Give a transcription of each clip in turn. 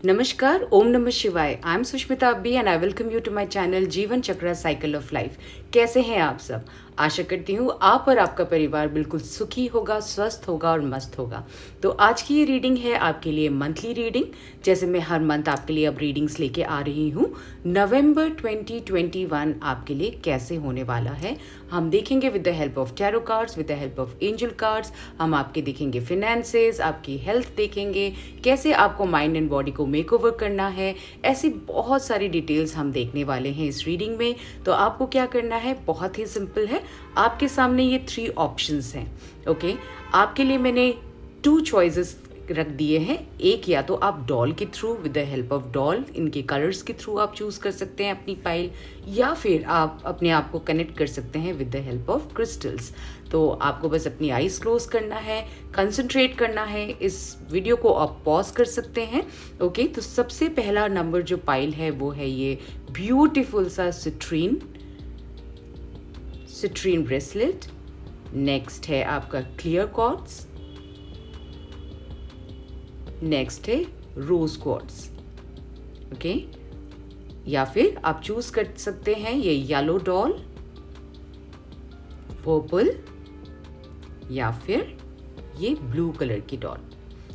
नमस्कार, ओम नमः शिवाय। I am Sushmita Abbi and I welcome you to my channel Jeevan Chakra cycle of life. कैसे हैं आप सब? आशा करती हूँ आप और आपका परिवार बिल्कुल सुखी होगा, स्वस्थ होगा और मस्त होगा। तो आज की ये रीडिंग है आपके लिए मंथली रीडिंग। जैसे मैं हर मंथ आपके लिए अब रीडिंग्स लेके आ रही हूँ। नवंबर 2021 आपके लिए कैसे होने वाला है हम देखेंगे with the help of tarot cards, with the help of angel cards. हम आपके देखेंगे फिनेंसेस, आपकी हेल्थ देखेंगे, कैसे आपको माइंड एंड बॉडी को मेकओवर करना है। ऐसी बहुत सारी डिटेल्स हम देखने वाले हैं इस रीडिंग में। तो आपको क्या करना है, बहुत ही सिंपल है। आपके सामने ये 3 ऑप्शंस हैं। ओके, आपके लिए मैंने 2 चॉइसेस रख दिए हैं। एक, या तो आप डॉल के through, with the help of doll, इनके कलर्स के थ्रू आप चूज कर सकते हैं अपनी पाइल, या फिर आप अपने आप को कनेक्ट कर सकते हैं with the help of crystals. तो आपको बस अपनी आईज क्लोज करना है, कंसंट्रेट करना है। इस वीडियो को आप पॉज कर सकते हैं। ओके, तो सबसे पहला नंबर जो पाइल है वो है ये ब्यूटीफुल सा सिट्रीन ब्रेसलेट। नेक्स्ट है आपका क्लियर क्वार्ट्ज। नेक्स्ट है रोज क्वार्ट्ज। ओके, या फिर आप चूज कर सकते हैं ये येलो डॉल, पर्पल, या फिर ये ब्लू कलर की डॉल।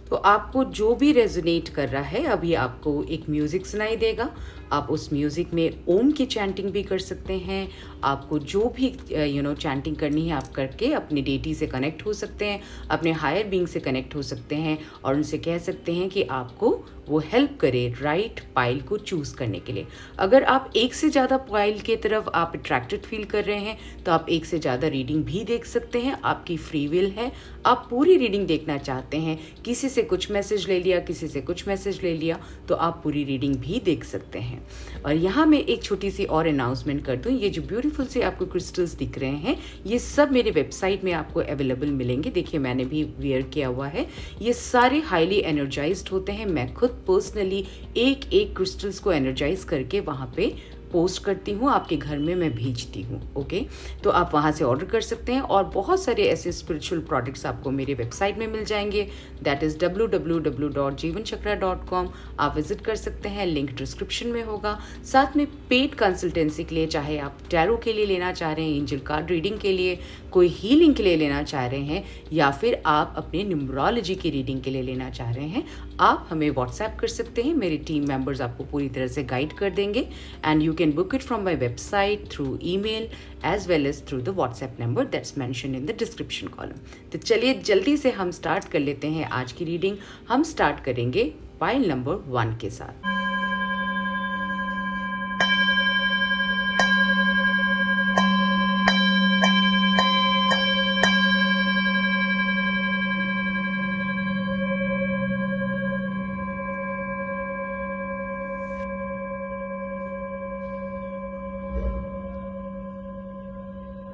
तो आपको जो भी रेजोनेट कर रहा है, अभी आपको एक म्यूजिक सुनाई देगा। आप उस म्यूजिक में ओम की चैंटिंग भी कर सकते हैं। आपको जो भी चैंटिंग करनी है आप करके अपनी डेटी से कनेक्ट हो सकते हैं, अपने हायर बीइंग से कनेक्ट हो सकते हैं और उनसे कह सकते हैं कि आपको वो हेल्प करे राइट पाइल को चूज करने के लिए। अगर आप एक से ज़्यादा पाइल की तरफ आप अट्रैक्टेड फील कर रहे हैं तो आप एक से ज़्यादा रीडिंग भी देख सकते हैं। आपकी फ्री विल है, आप पूरी रीडिंग देखना चाहते हैं, किसी से कुछ मैसेज ले लिया, किसी से कुछ मैसेज ले लिया, तो आप पूरी रीडिंग भी देख सकते हैं। और यहाँ मैं एक छोटी सी और अनाउंसमेंट कर दूँ, ये जो ब्यूटीफुल से आपको क्रिस्टल्स दिख रहे हैं ये सब मेरे वेबसाइट में आपको अवेलेबल मिलेंगे। देखिए मैंने भी वेयर किया हुआ है। ये सारे हाईली एनर्जाइज्ड होते हैं। मैं खुद पर्सनली एक एक क्रिस्टल्स को एनर्जाइज करके वहाँ पे पोस्ट करती हूँ, आपके घर में मैं भेजती हूँ। ओके, तो आप वहाँ से ऑर्डर कर सकते हैं और बहुत सारे ऐसे स्पिरिचुअल प्रोडक्ट्स आपको मेरे वेबसाइट में मिल जाएंगे। That is www.jeevanchakra.com। आप विजिट कर सकते हैं, लिंक डिस्क्रिप्शन में होगा। साथ में पेड कंसल्टेंसी के लिए, चाहे आप टैरो के लिए लेना चाह रहे हैं, एंजल कार्ड रीडिंग के लिए, कोई हीलिंग के लिए लेना चाह रहे हैं, या फिर आप अपने न्यूमरोलॉजी की रीडिंग के लिए लेना चाह रहे हैं, आप हमें व्हाट्सएप कर सकते हैं। मेरे टीम मेंबर्स आपको पूरी तरह से गाइड कर देंगे and you can book it from my website, through email, as well as through the WhatsApp number that's mentioned in the description column. तो चलिए जल्दी से हम स्टार्ट कर लेते हैं आज की रीडिंग। हम स्टार्ट करेंगे पाइल नंबर 1 के साथ।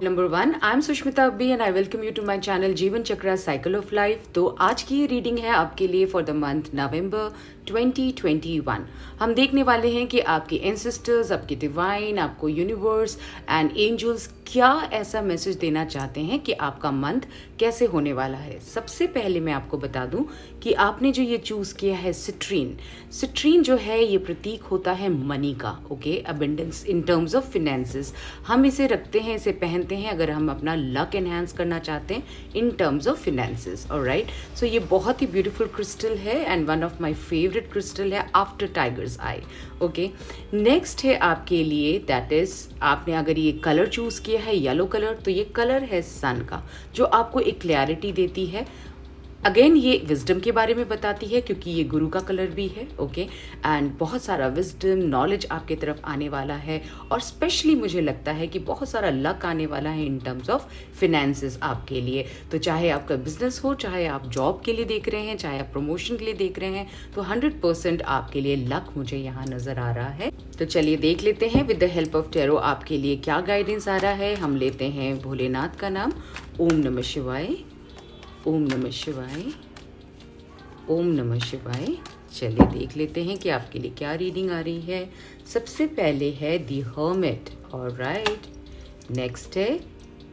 Number 1, I am Sushmita Abbi and I welcome you to my channel Jeevan Chakra cycle of life. तो आज की ये रीडिंग है आपके लिए फॉर द मंथ नवंबर 2021। हम देखने वाले हैं कि आपके एंसेस्टर्स, आपके डिवाइन, आपको यूनिवर्स एंड एंजल्स क्या ऐसा मैसेज देना चाहते हैं कि आपका मंथ कैसे होने वाला है। सबसे पहले मैं आपको बता दूं कि आपने जो ये चूज किया है सिट्रीन जो है ये प्रतीक होता है मनी का। Okay, abundance in terms of finances. हम इसे रखते हैं, इसे पहनते हैं अगर हम अपना लक एनहांस करना चाहते हैं in terms of finances. Alright, so ये बहुत ही ब्यूटीफुल क्रिस्टल है and one of my favourite crystal है after tiger's eye. Okay, next है आपके लिए, दैट इज आपने अगर ये कलर चूज किया है येलो कलर, तो ये कलर है सन का, जो आपको एक क्लैरिटी देती है। अगेन ये विजडम के बारे में बताती है क्योंकि ये गुरु का कलर भी है। ओके, एंड बहुत सारा विजडम नॉलेज आपके तरफ आने वाला है और स्पेशली मुझे लगता है कि बहुत सारा लक आने वाला है इन टर्म्स ऑफ फिनेंसेस आपके लिए। तो चाहे आपका बिजनेस हो, चाहे आप जॉब के लिए देख रहे हैं, चाहे आप प्रमोशन के लिए देख रहे हैं, तो 100% आपके लिए लक मुझे यहाँ नजर आ रहा है। तो चलिए देख लेते हैं with the help of tarot आपके लिए क्या गाइडेंस आ रहा है। हम लेते हैं भोलेनाथ का नाम। ओम नमः शिवाय, ओम नमः शिवाय, ओम नमः शिवाय। चलिए देख लेते हैं कि आपके लिए क्या रीडिंग आ रही है। सबसे पहले है द हर्मिट। ऑलराइट, नेक्स्ट है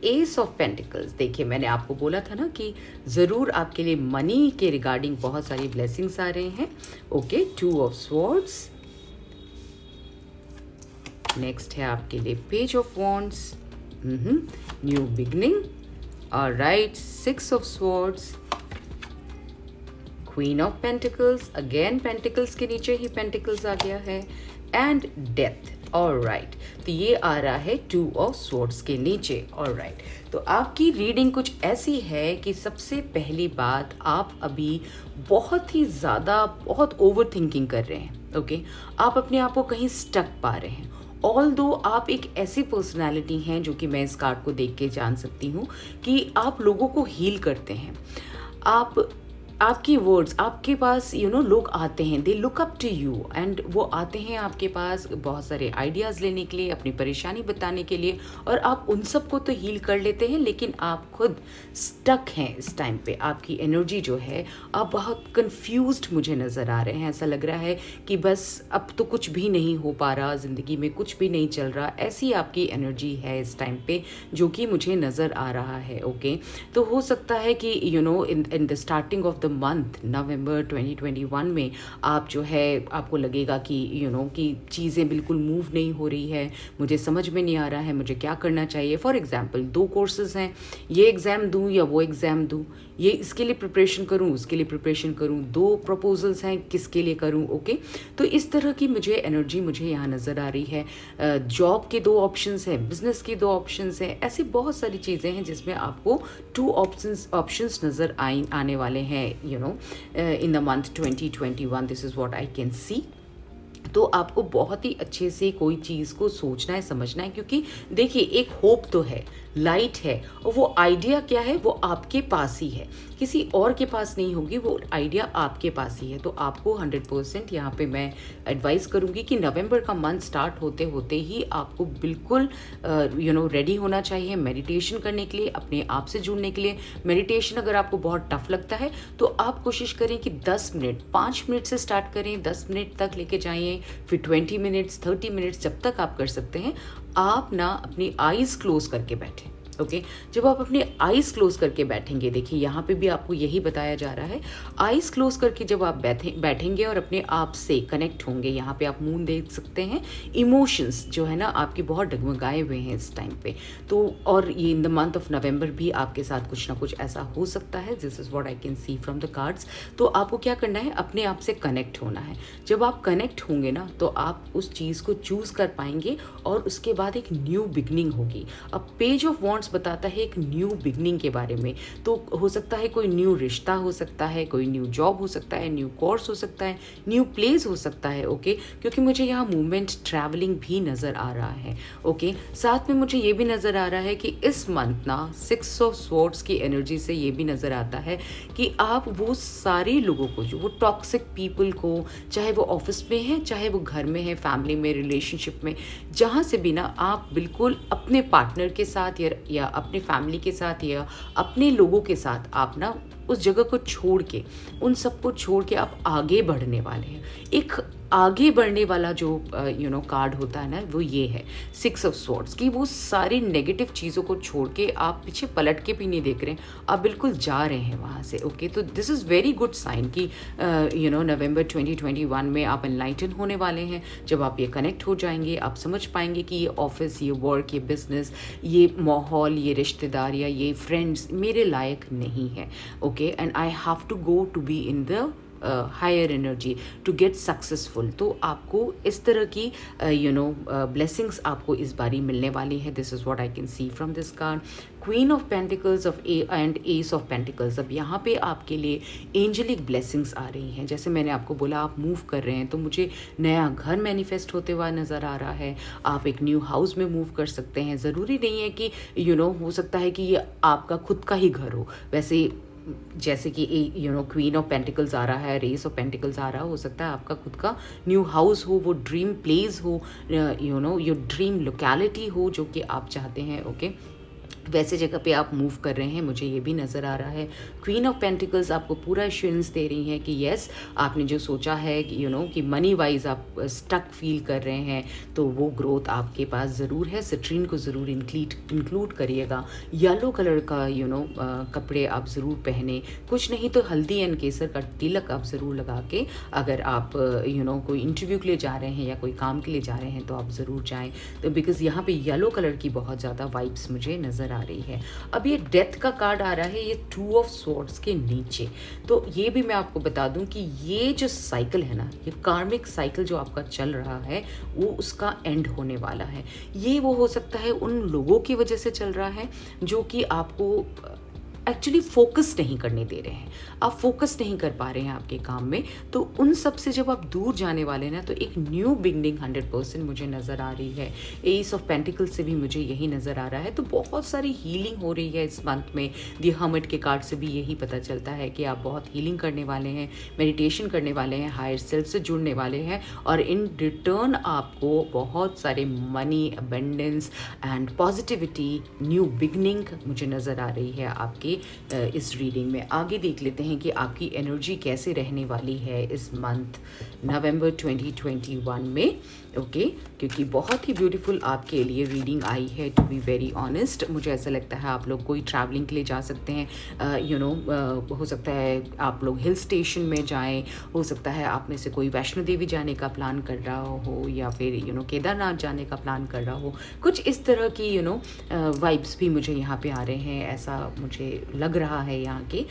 एस ऑफ पेंटिकल्स, देखिए मैंने आपको बोला था ना कि ज़रूर आपके लिए मनी के रिगार्डिंग बहुत सारी ब्लेसिंग्स आ रहे हैं। Okay, two of swords, next है आपके लिए page of wands, new beginning, alright, six of swords, queen of pentacles, again pentacles के नीचे ही पेंटिकल्स आ गया है, एंड डेथ। ऑलराइट, तो ये आ रहा है टू ऑफ स्वॉर्ड्स के नीचे। ऑलराइट, तो आपकी रीडिंग कुछ ऐसी है कि सबसे पहली बात, आप अभी बहुत ही ज़्यादा बहुत ओवर थिंकिंग कर रहे हैं। ओके, आप अपने आप को कहीं स्टक पा रहे हैं। ऑल दो आप एक ऐसी पर्सनैलिटी हैं जो कि मैं इस कार्ड को देख के जान सकती हूँ कि आप लोगों को हील करते हैं। आपकी वर्ड्स, आपके पास लोग आते हैं, they look up to you, and वो आते हैं आपके पास बहुत सारे आइडियाज़ लेने के लिए, अपनी परेशानी बताने के लिए, और आप उन सब को तो हील कर लेते हैं, लेकिन आप खुद स्टक हैं इस टाइम पे। आपकी एनर्जी जो है, आप बहुत कंफ्यूज्ड मुझे नज़र आ रहे हैं। ऐसा लग रहा है कि बस अब तो कुछ भी नहीं हो पा रहा, ज़िंदगी में कुछ भी नहीं चल रहा, ऐसी आपकी एनर्जी है इस टाइम पे जो कि मुझे नज़र आ रहा है। ओके, तो हो सकता है कि in the starting of the month November 2021 में आप जो है, आपको लगेगा कि कि चीज़ें बिल्कुल मूव नहीं हो रही है, मुझे समझ में नहीं आ रहा है मुझे क्या करना चाहिए। फॉर एग्जांपल, 2 कोर्सेज हैं, ये एग्ज़ाम दूं या वो एग्ज़ाम दूं, ये इसके लिए प्रिपरेशन करूं उसके लिए प्रिपरेशन करूं, 2 प्रपोजल्स हैं, किसके लिए करूं। ओके, तो इस तरह की मुझे एनर्जी मुझे यहाँ नज़र आ रही है। जॉब के 2 ऑप्शंस हैं, बिजनेस के 2 ऑप्शंस हैं, ऐसी बहुत सारी चीज़ें हैं जिसमें आपको 2 ऑप्शंस नज़र आने वाले हैं in the month 2021. This is what I can see. तो आपको बहुत ही अच्छे से कोई चीज़ को सोचना है, समझना है, क्योंकि देखिए एक होप तो है, लाइट है, और वो आइडिया क्या है, वो आपके पास ही है, किसी और के पास नहीं होगी, वो आइडिया आपके पास ही है। तो आपको 100% यहाँ पे मैं एडवाइस करूँगी कि नवंबर का मंथ स्टार्ट होते होते ही आपको बिल्कुल रेडी होना चाहिए मेडिटेशन करने के लिए, अपने आप से जुड़ने के लिए। मेडिटेशन अगर आपको बहुत टफ लगता है तो आप कोशिश करें कि 10 मिनट 5 मिनट से स्टार्ट करें, 10 मिनट तक लेके जाइए, फिर 20 मिनट्स 30 मिनट्स, जब तक आप कर सकते हैं। आप ना अपनी आईज क्लोज करके बैठें। ओके, जब आप अपनी आईज क्लोज करके बैठेंगे, देखिए यहाँ पे भी आपको यही बताया जा रहा है, आईज क्लोज करके जब आप बैठेंगे और अपने आप से कनेक्ट होंगे, यहाँ पे आप मून देख सकते हैं, इमोशंस जो है ना आपकी बहुत डगमगाए हुए हैं इस टाइम पे। तो और ये इन द मंथ ऑफ नवंबर भी आपके साथ कुछ ना कुछ ऐसा हो सकता है। This is what I can see from the cards. तो आपको क्या करना है, अपने आप से कनेक्ट होना है। जब आप कनेक्ट होंगे ना, तो आप उस चीज़ को चूज़ कर पाएंगे और उसके बाद एक न्यू बिगनिंग होगी। अब पेज ऑफ वॉन्ड्स बताता है एक न्यू बिगनिंग के बारे में। तो हो सकता है कोई न्यू रिश्ता हो सकता है, कोई न्यू जॉब हो सकता है, न्यू कोर्स हो सकता है, न्यू प्लेस हो सकता है। ओके, क्योंकि मुझे यहाँ मूवमेंट, ट्रैवलिंग भी नज़र आ रहा है। ओके, साथ में मुझे ये भी नज़र आ रहा है कि इस मंथ ना 6 ऑफ स्वॉर्ड्स की एनर्जी से ये भी नज़र आता है कि आप वो सारे लोगों को, जो वो टॉक्सिक पीपल को, चाहे वो ऑफिस में है, चाहे वो घर में है, फैमिली में, रिलेशनशिप में, जहाँ से भी ना आप बिल्कुल अपने पार्टनर के साथ या अपने फैमिली के साथ या अपने लोगों के साथ आप ना उस जगह को छोड़ के, उन सबको छोड़ के आप आगे बढ़ने वाले हैं। एक आगे बढ़ने वाला जो कार्ड होता है ना, वो ये है 6 ऑफ स्वॉर्ड्स की। वो सारी नेगेटिव चीज़ों को छोड़ के आप पीछे पलट के भी नहीं देख रहे हैं, आप बिल्कुल जा रहे हैं वहाँ से। ओके, तो this is very good sign कि नवंबर 2021 में आप एनलाइटन होने वाले हैं। जब आप ये कनेक्ट हो जाएंगे, आप समझ पाएंगे कि ये ऑफिस, ये वर्क, ये बिजनेस, ये माहौल, ये रिश्तेदार या ये फ्रेंड्स मेरे लायक नहीं है। Okay, and I have to go to be in the higher energy to get successful. तो आपको इस तरह की ब्लेसिंग्स आपको इस बारी मिलने वाली है। This is what I can see from this card, queen of pentacles of and S of pentacles. अब यहाँ पे आपके लिए एंजलिक ब्लेसिंग्स आ रही हैं। जैसे मैंने आपको बोला, आप मूव कर रहे हैं, तो मुझे नया घर मैनिफेस्ट होते हुआ नज़र आ रहा है। आप एक न्यू हाउस में मूव कर सकते हैं। ज़रूरी नहीं है कि हो सकता है कि ये आपका खुद का ही घर हो। वैसे जैसे कि क्वीन ऑफ पेंटिकल्स आ रहा है, रेस ऑफ पेंटिकल्स आ रहा हो सकता है आपका खुद का न्यू हाउस हो, वो ड्रीम प्लेस हो, योर ड्रीम लोकेलिटी हो जो कि आप चाहते हैं। ओके, वैसे जगह पे आप मूव कर रहे हैं, मुझे ये भी नज़र आ रहा है। क्वीन ऑफ पेंटिकल्स आपको पूरा एश्योरेंस दे रही हैं कि येस, आपने जो सोचा है कि मनी वाइज आप स्टक फील कर रहे हैं, तो वो ग्रोथ आपके पास ज़रूर है। सिट्रीन को ज़रूर इंक्लूड करिएगा। येलो कलर का कपड़े आप ज़रूर पहने, कुछ नहीं तो हल्दी एंड केसर का तिलक आप ज़रूर लगा के, अगर आप कोई इंटरव्यू के लिए जा रहे हैं या कोई काम के लिए जा रहे हैं तो आप ज़रूर जाएँ। तो बिकॉज़ यहाँ पे येलो कलर की बहुत ज़्यादा वाइब्स मुझे नज़र आ रही है। अब ये डेथ का कार्ड आ रहा है, ये 2 ऑफ स्वॉर्ड्स के नीचे। तो ये भी मैं आपको बता दूं कि ये जो साइकिल है ना, ये कार्मिक साइकिल जो आपका चल रहा है, वो उसका एंड होने वाला है। ये वो हो सकता है उन लोगों की वजह से चल रहा है जो कि आपको एक्चुअली फोकस नहीं करने दे रहे हैं, आप फोकस नहीं कर पा रहे हैं आपके काम में। तो उन सब से जब आप दूर जाने वाले हैं ना, तो एक न्यू बिगनिंग 100% मुझे नज़र आ रही है। एस ऑफ पेंटिकल से भी मुझे यही नज़र आ रहा है। तो बहुत सारी हीलिंग हो रही है इस मंथ में। द हर्मिट के कार्ड से भी यही पता चलता है कि आप बहुत हीलिंग करने वाले हैं, मेडिटेशन करने वाले हैं, हायर सेल्फ से जुड़ने वाले हैं, और इन रिटर्न आपको बहुत सारे money, abundance and positivity, new beginning मुझे नज़र आ रही है आपकी इस रीडिंग में। आगे देख लेते हैं कि आपकी एनर्जी कैसे रहने वाली है इस मंथ नवंबर 2021 में। ओके, क्योंकि बहुत ही ब्यूटीफुल आपके लिए रीडिंग आई है। टू बी वेरी ऑनेस्ट, मुझे ऐसा लगता है आप लोग कोई ट्रैवलिंग के लिए जा सकते हैं। हो सकता है आप लोग हिल स्टेशन में जाएं, हो सकता है आप में से कोई वैष्णो देवी जाने का प्लान कर रहा हो, या फिर केदारनाथ जाने का प्लान कर रहा हो। कुछ इस तरह की वाइब्स भी मुझे यहाँ पे आ रहे हैं, ऐसा मुझे लग रहा है यहाँ के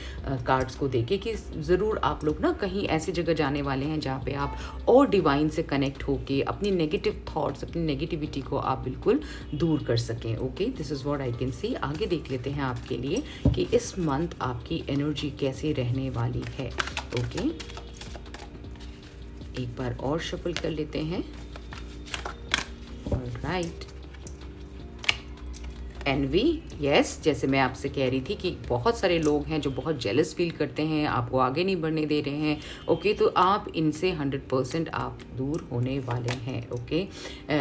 कार्ड्स को देखे कि ज़रूर आप लोग ना कहीं ऐसी जगह जाने वाले हैं जहाँ पे आप और डिवाइन से कनेक्ट होके अपनी नेगेटिव थॉट्स, अपनी नेगेटिविटी को आप बिल्कुल दूर कर सकें। Okay, this is what I can सी। आगे देख लेते हैं आपके लिए कि इस मंथ आपकी एनर्जी कैसे रहने वाली है। ओके, एक बार और शफल कर लेते हैं। ऑलराइट, एनवी, यस, जैसे मैं आपसे कह रही थी कि बहुत सारे लोग हैं जो बहुत जेलस फील करते हैं, आपको आगे नहीं बढ़ने दे रहे हैं। ओके, तो आप इनसे 100% आप दूर होने वाले हैं। Okay,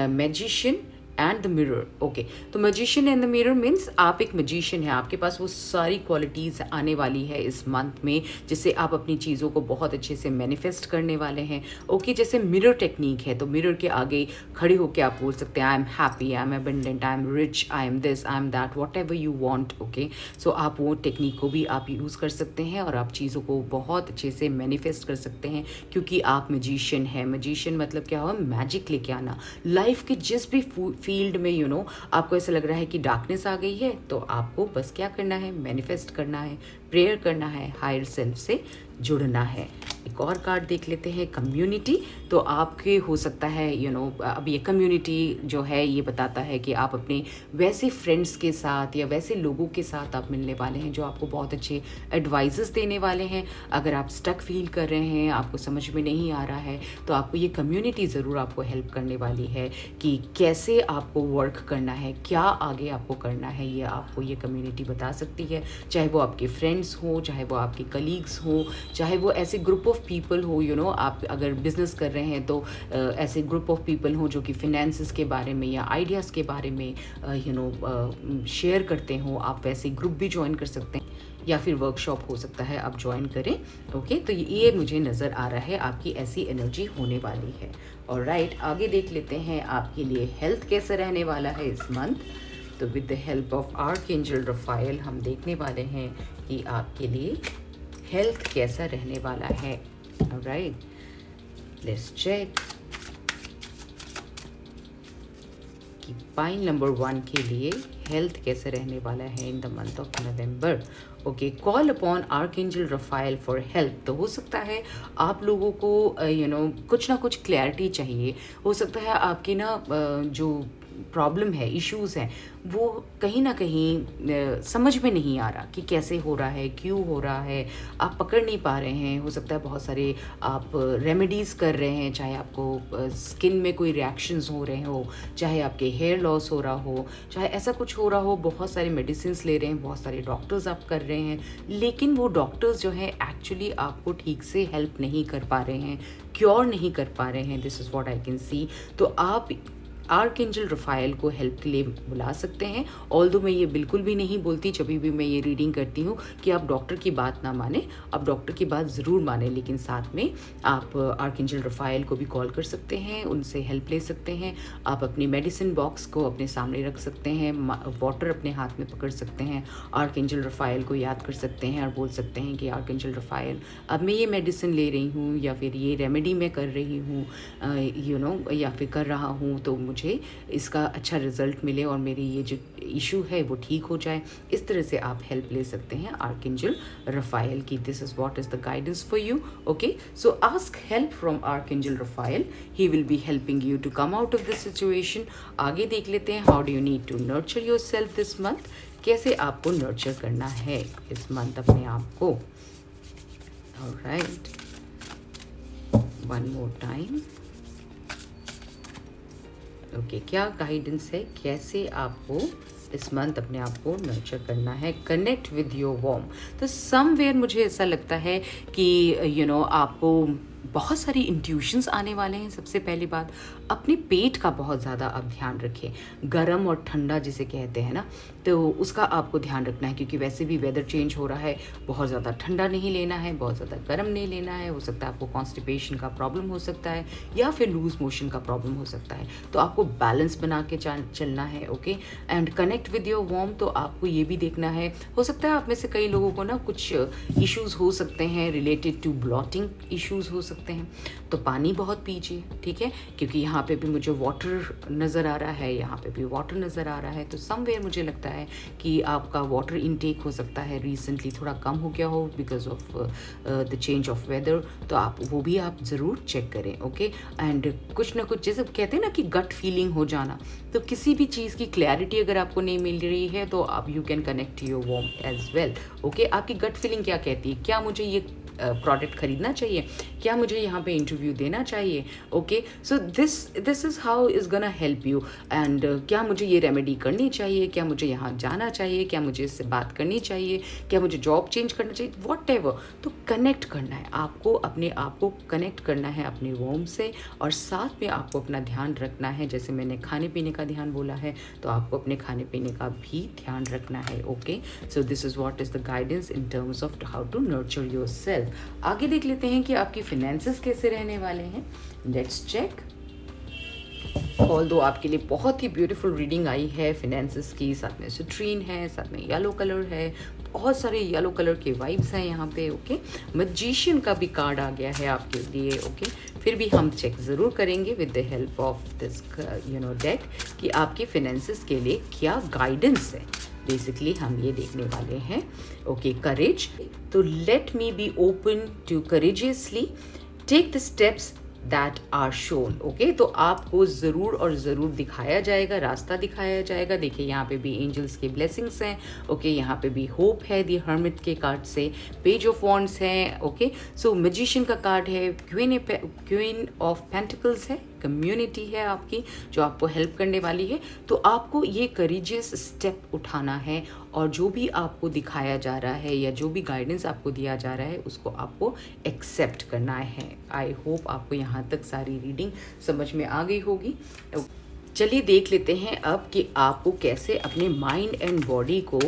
magician and the mirror. Okay, तो magician and the mirror means आप एक मैजिशियन हैं, आपके पास वो सारी क्वालिटीज़ आने वाली है इस मंथ में, जिससे आप अपनी चीज़ों को बहुत अच्छे से मैनिफेस्ट करने वाले हैं। ओके, जैसे मिरर टेक्निक है, तो मिरर के आगे खड़े होकर आप बोल सकते हैं I am happy, I am abundant, I am rich, I am this, I am that, whatever you want. Okay, so आप वो टेक्निक को भी आप यूज़ कर सकते हैं और आप चीज़ों को बहुत अच्छे से मैनिफेस्ट कर सकते हैं, क्योंकि आप मैजिशियन हैं। मैजिशियन मतलब क्या हुआ? मैजिक लेके आना। लाइफ के जिस भी फील्ड में आपको ऐसा लग रहा है कि डार्कनेस आ गई है, तो आपको बस क्या करना है? मैनिफेस्ट करना है, प्रेयर करना है, हायर सेल्फ से जुड़ना है। एक और कार्ड देख लेते हैं, कम्युनिटी। तो आपके हो सकता है अब ये कम्युनिटी जो है ये बताता है कि आप अपने वैसे फ्रेंड्स के साथ या वैसे लोगों के साथ आप मिलने वाले हैं जो आपको बहुत अच्छे एडवाइजेस देने वाले हैं। अगर आप स्टक फील कर रहे हैं, आपको समझ में नहीं आ रहा है, तो आपको ये कम्युनिटी ज़रूर आपको हेल्प करने वाली है कि कैसे आपको वर्क करना है, क्या आगे आपको करना है, ये आपको ये कम्युनिटी बता सकती है। चाहे वो आपके फ्रेंड्स हो, चाहे वो आपके कलीग्स हो, चाहे वो ऐसे ग्रुप ऑफ पीपल हो, आप अगर बिजनेस कर रहे हैं तो ऐसे ग्रुप ऑफ पीपल हो जो कि फिनेंसेस के बारे में या आइडियाज़ के बारे में शेयर करते हो, आप वैसे ग्रुप भी ज्वाइन कर सकते हैं, या फिर वर्कशॉप हो सकता है आप ज्वाइन करें। ओके, तो ये मुझे नज़र आ रहा है आपकी ऐसी एनर्जी होने वाली है। और राइट, आगे देख लेते हैं आपके लिए हेल्थ कैसे रहने वाला है इस मंथ। तो with the help of Archangel Raphael हम देखने वाले हैं कि आपके लिए हेल्थ कैसा रहने वाला है। ऑलराइट, लेट्स चेक कि पाइन नंबर 1 के लिए हेल्थ कैसे रहने वाला है in the month of November. Okay, call upon Archangel Raphael for help. तो हो सकता है आप लोगों को कुछ ना कुछ क्लैरिटी चाहिए। हो सकता है आपकी जो प्रॉब्लम है, इश्यूज़ हैं, वो कहीं ना कहीं समझ में नहीं आ रहा कि कैसे हो रहा है, क्यों हो रहा है, आप पकड़ नहीं पा रहे हैं। हो सकता है बहुत सारे आप रेमेडीज़ कर रहे हैं, चाहे आपको स्किन में कोई रिएक्शंस हो रहे हो, चाहे आपके हेयर लॉस हो रहा हो, चाहे ऐसा कुछ हो रहा हो, बहुत सारे मेडिसिन्स ले रहे हैं, बहुत सारे डॉक्टर्स आप कर रहे हैं, लेकिन वो डॉक्टर्स जो है एक्चुअली आपको ठीक से हेल्प नहीं कर पा रहे हैं, क्योर नहीं कर पा रहे हैं। This is what I can सी। तो आप आर्कएंजल रफाएल को हेल्प के लिए बुला सकते हैं। ऑल्दो मैं ये बिल्कुल भी नहीं बोलती जब भी मैं ये रीडिंग करती हूँ कि आप डॉक्टर की बात ना माने, आप डॉक्टर की बात ज़रूर माने, लेकिन साथ में आप आर्कएंजल रफाएल को भी कॉल कर सकते हैं, उनसे हेल्प ले सकते हैं। आप अपनी मेडिसिन बॉक्स को अपने सामने रख सकते हैं, वाटर अपने हाथ में पकड़ सकते हैं, आर्कएंजल रफाएल को याद कर सकते हैं और बोल सकते हैं कि आर्कएंजल रफाएल अब मैं ये मेडिसिन ले रही हूँ या फिर ये रेमेडी मैं कर रही हूँ या फिर कर रहा हूँ, तो मुझे इसका अच्छा रिजल्ट मिले और मेरी ये जो इशू है वो ठीक हो जाए। इस तरह से आप हेल्प ले सकते हैं आर्कएंजल रफाएल की। This is what is the guidance for you. Okay, so ask help from Archangel Raphael, he will be helping you to come out of this situation. आगे देख लेते हैं, how do you need to nurture yourself this month, कैसे आपको nurture करना है इस month अपने आप को। Alright, one more time. Okay, क्या गाइडेंस है, कैसे आपको इस मंथ अपने आप को नर्चर करना है। कनेक्ट विद योर वॉर्म, तो समवेयर मुझे ऐसा लगता है कि आपको बहुत सारी इंट्यूशंस आने वाले हैं। सबसे पहली बात, अपने पेट का बहुत ज़्यादा आप ध्यान रखें। गरम और ठंडा जिसे कहते हैं ना, तो उसका आपको ध्यान रखना है, क्योंकि वैसे भी वेदर चेंज हो रहा है। बहुत ज़्यादा ठंडा नहीं लेना है, बहुत ज़्यादा गर्म नहीं लेना है। हो सकता है आपको कॉन्स्टिपेशन का प्रॉब्लम हो सकता है या फिर लूज मोशन का प्रॉब्लम हो सकता है, तो आपको बैलेंस बना के चलना है। Okay, and connect with your warm, तो आपको ये भी देखना है, हो सकता है आप में से कई लोगों को ना कुछ इश्यूज़ हो सकते हैं रिलेटेड टू ब्लॉटिंग इश्यूज़ हो सकते हैं, तो पानी बहुत पीजिए, ठीक है, क्योंकि यहाँ पे भी मुझे वाटर नज़र आ रहा है, यहाँ पे भी वाटर नज़र आ रहा है। तो समवेयर मुझे लगता है कि आपका वाटर इनटेक हो सकता है रिसेंटली थोड़ा कम हो गया हो because of the change of weather, तो आप वो भी आप ज़रूर चेक करें। ओके, एंड कुछ ना कुछ, जैसे कहते हैं ना कि गट फीलिंग हो जाना, तो किसी भी चीज़ की क्लैरिटी अगर आपको नहीं मिल रही है तो आप you can connect your warm as well. Okay, आपकी गट फीलिंग क्या कहती है, क्या मुझे ये प्रोडक्ट खरीदना चाहिए, क्या मुझे यहाँ पे इंटरव्यू देना चाहिए। Okay, so this is how is gonna help you. And क्या मुझे ये रेमेडी करनी चाहिए, क्या मुझे यहाँ जाना चाहिए, क्या मुझे इससे बात करनी चाहिए, क्या मुझे जॉब चेंज करना चाहिए, वॉट एवर। तो कनेक्ट करना है आपको, अपने आप को कनेक्ट करना है अपने वॉर्म से, और साथ में आपको अपना ध्यान रखना है। जैसे मैंने खाने पीने का ध्यान बोला है, तो आपको अपने खाने पीने का भी ध्यान रखना है। Okay, so this is what is the guidance in terms of how to nurture yourself. आगे देख लेते हैं कि आपकी फिनेंसेस कैसे रहने वाले हैं। Let's check. ऑल्दो आपके लिए बहुत ही ब्यूटीफुल रीडिंग आई है फिनेंसेस की, साथ में सिट्रीन है, साथ में येलो कलर है, बहुत सारे येलो कलर के वाइब्स हैं यहाँ पे। ओके, मैजिशियन का भी कार्ड आ गया है आपके लिए। ओके, फिर भी हम चेक ज़रूर करेंगे with the help of this deck कि आपके फिनेंसेस के लिए क्या गाइडेंस है। बेसिकली हम ये देखने वाले हैं। ओके, करेज, तो let me be open to courageously take the steps that are shown. Okay, तो आपको ज़रूर और ज़रूर दिखाया जाएगा, रास्ता दिखाया जाएगा। देखिए यहाँ पे भी एंजल्स के ब्लेसिंग्स हैं। ओके, यहाँ पे भी होप है दी हर्मिट के कार्ड से, पेज ऑफ वॉन्ड्स हैं। ओके, सो मैजिशियन का कार्ड है, क्वीन ऑफ पेंटिकल्स है, कम्युनिटी है आपकी जो आपको हेल्प करने वाली है। तो आपको ये करेजियस स्टेप उठाना है, और जो भी आपको दिखाया जा रहा है या जो भी गाइडेंस आपको दिया जा रहा है उसको आपको एक्सेप्ट करना है। आई होप आपको यहाँ तक सारी रीडिंग समझ में आ गई होगी। चलिए देख लेते हैं अब कि आपको कैसे अपने माइंड एंड बॉडी को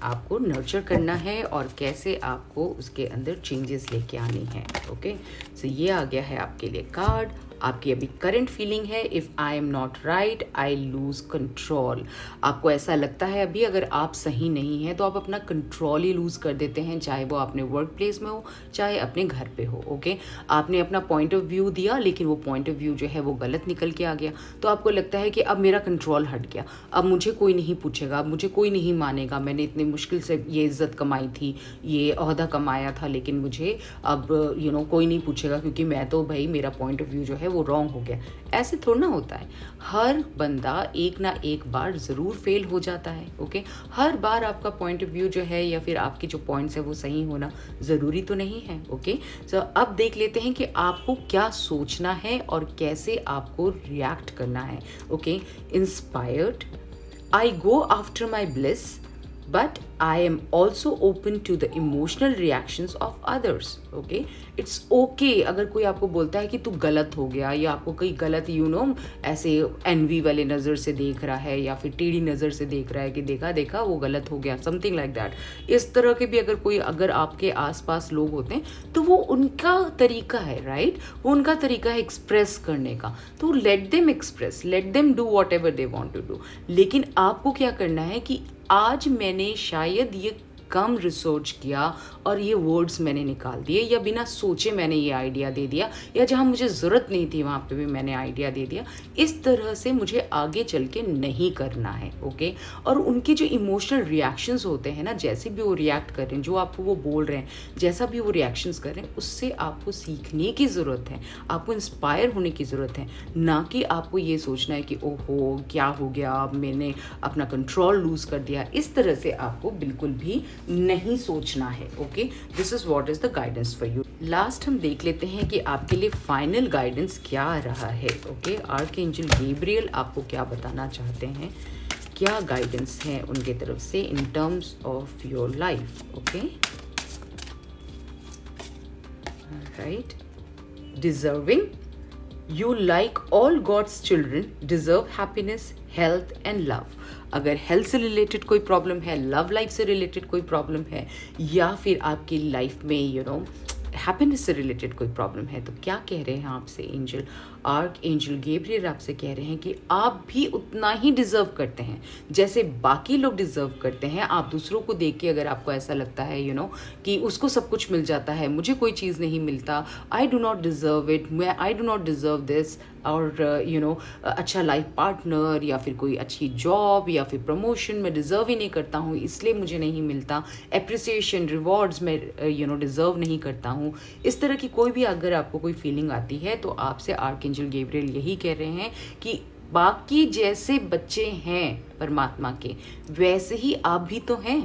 आपको नर्चर करना है और कैसे आपको उसके अंदर चेंजेस लेके आनी है। ओके, सो ये आ गया है आपके लिए कार्ड। आपकी अभी करंट फीलिंग है, if I am not right I loose control. आपको ऐसा लगता है अभी अगर आप सही नहीं हैं तो आप अपना कंट्रोल ही लूज़ कर देते हैं, चाहे वो अपने वर्क प्लेस में हो चाहे अपने घर पे हो। ओके, आपने अपना पॉइंट ऑफ व्यू दिया लेकिन वो पॉइंट ऑफ व्यू जो है वो गलत निकल के आ गया, तो आपको लगता है कि अब मेरा कंट्रोल हट गया, अब मुझे कोई नहीं पूछेगा, अब मुझे कोई नहीं मानेगा, मैंने इतनी मुश्किल से ये इज़्ज़त कमाई थी, ये ओहदा कमाया था, लेकिन मुझे अब कोई नहीं पूछेगा क्योंकि मैं तो भाई मेरा पॉइंट ऑफ व्यू जो है वो रॉन्ग हो गया। ऐसे थोड़ा ना होता है, हर बंदा एक ना एक बार ज़रूर फेल हो जाता है। ओके, हर बार आपका पॉइंट ऑफ व्यू जो है या फिर आपके जो पॉइंट्स है वो सही होना ज़रूरी तो नहीं है। ओके, सो अब देख लेते हैं कि आपको क्या सोचना है और कैसे आपको रिएक्ट करना है। Okay, inspired, I go after my bliss but I am also open to the emotional reactions of others. Okay, it's okay अगर कोई आपको बोलता है कि तू गलत हो गया, या आपको कोई गलत ऐसे एनवी वाले नज़र से देख रहा है, या फिर टेढ़ी नज़र से देख रहा है कि देखा देखा वो गलत हो गया, समथिंग लाइक दैट। इस तरह के भी अगर आपके आसपास लोग होते हैं तो वो उनका तरीका है, राइट, वो उनका तरीका है एक्सप्रेस करने का। तो let them express, let them do whatever they want to do. लेकिन आपको क्या करना है कि आज मैंने शायद ये कम रिसर्च किया और ये वर्ड्स मैंने निकाल दिए, या बिना सोचे मैंने ये आइडिया दे दिया, या जहाँ मुझे ज़रूरत नहीं थी वहाँ पे भी मैंने आइडिया दे दिया। इस तरह से मुझे आगे चल के नहीं करना है। ओके, और उनके जो इमोशनल रिएक्शंस होते हैं ना, जैसे भी वो रिएक्ट कर रहे हैं, जो आपको वो बोल रहे हैं, जैसा भी वो रिएक्शंस कर रहे हैं, उससे आपको सीखने की ज़रूरत है, आपको इंस्पायर होने की ज़रूरत है, ना कि आपको ये सोचना है कि ओहो क्या हो गया, मैंने अपना कंट्रोल लूज़ कर दिया। इस तरह से आपको बिल्कुल भी नहीं सोचना है। Okay, this is what is the guidance for you. Last हम देख लेते हैं कि आपके लिए फाइनल गाइडेंस क्या रहा है। ओके, आर्कएंजल गैब्रियल आपको क्या बताना चाहते हैं, क्या गाइडेंस है उनके तरफ से इन terms of your life. Okay, right, deserving, you like all God's children deserve happiness, health and love। अगर हेल्थ से रिलेटेड कोई प्रॉब्लम है, लव लाइफ से रिलेटेड कोई प्रॉब्लम है, या फिर आपकी लाइफ में हैप्पीनेस से रिलेटेड कोई प्रॉब्लम है, तो क्या कह रहे हैं आपसे एंजल, आर्क एंजल गैब्रियल आपसे कह रहे हैं कि आप भी उतना ही डिज़र्व करते हैं जैसे बाकी लोग डिज़र्व करते हैं। आप दूसरों को देख के अगर आपको ऐसा लगता है कि उसको सब कुछ मिल जाता है, मुझे कोई चीज़ नहीं मिलता, I do not deserve it, I do not deserve this, और अच्छा लाइफ पार्टनर, या फिर कोई अच्छी जॉब, या फिर प्रमोशन मैं डिज़र्व ही नहीं करता हूँ, इसलिए मुझे नहीं मिलता, एप्रिसिएशन, रिवॉर्ड्स मैं डिज़र्व नहीं करता हूँ। इस तरह की कोई भी अगर आपको कोई फीलिंग आती है, तो आपसे आर्कएंजल गैब्रियल यही कह रहे हैं कि बाकी जैसे बच्चे हैं परमात्मा के, वैसे ही आप भी तो हैं।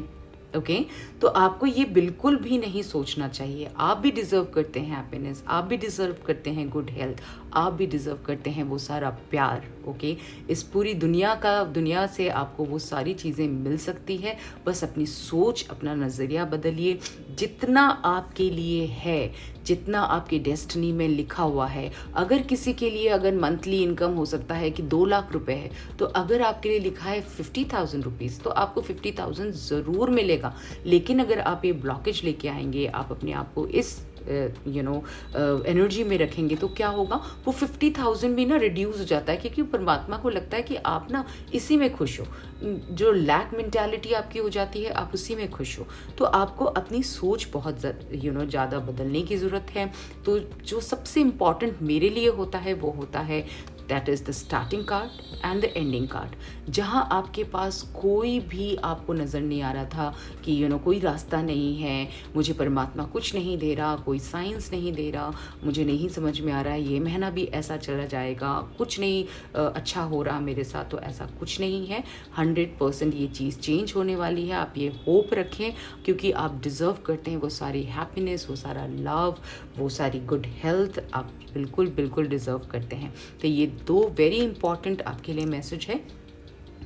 ओके, तो आपको ये बिल्कुल भी नहीं सोचना चाहिए, आप भी डिज़र्व करते हैं हैप्पीनेस, आप भी डिज़र्व करते हैं गुड हेल्थ, आप भी डिज़र्व करते हैं वो सारा प्यार। ओके, इस पूरी दुनिया से आपको वो सारी चीज़ें मिल सकती है, बस अपनी सोच, अपना नज़रिया बदलिए। जितना आपके लिए है, जितना आपकी डेस्टिनी में लिखा हुआ है, अगर किसी के लिए अगर मंथली इनकम हो सकता है कि 2 लाख रुपए है, तो अगर आपके लिए लिखा है 50,000 रुपीज़, तो आपको 50,000 ज़रूर मिलेगा। लेकिन अगर आप ये ब्लॉकेज लेके आएंगे, आप अपने आप को इस एनर्जी में रखेंगे, तो क्या होगा, वो 50,000 भी ना रिड्यूस हो जाता है, क्योंकि परमात्मा को लगता है कि आप ना इसी में खुश हो। जो लैक मेंटालिटी आपकी हो जाती है, आप उसी में खुश हो। तो आपको अपनी सोच बहुत ज़्यादा बदलने की ज़रूरत है। तो जो सबसे इम्पॉर्टेंट मेरे लिए होता है, वो होता है that is the starting card and the ending card. जहाँ आपके पास कोई भी आपको नज़र नहीं आ रहा था कि कोई रास्ता नहीं है, मुझे परमात्मा कुछ नहीं दे रहा, कोई साइंस नहीं दे रहा, मुझे नहीं समझ में आ रहा है, ये महीना भी ऐसा चला जाएगा, कुछ नहीं अच्छा हो रहा मेरे साथ, तो ऐसा कुछ नहीं है। 100% ये चीज़ चेंज होने वाली है। आप ये होप रखें, क्योंकि आप डिज़र्व करते हैं वो सारी हैप्पीनेस, वो सारा लव, वो सारी गुड हेल्थ, आप बिल्कुल बिल्कुल डिज़र्व करते हैं। तो ये 2 वेरी इंपॉर्टेंट आपके लिए मैसेज है।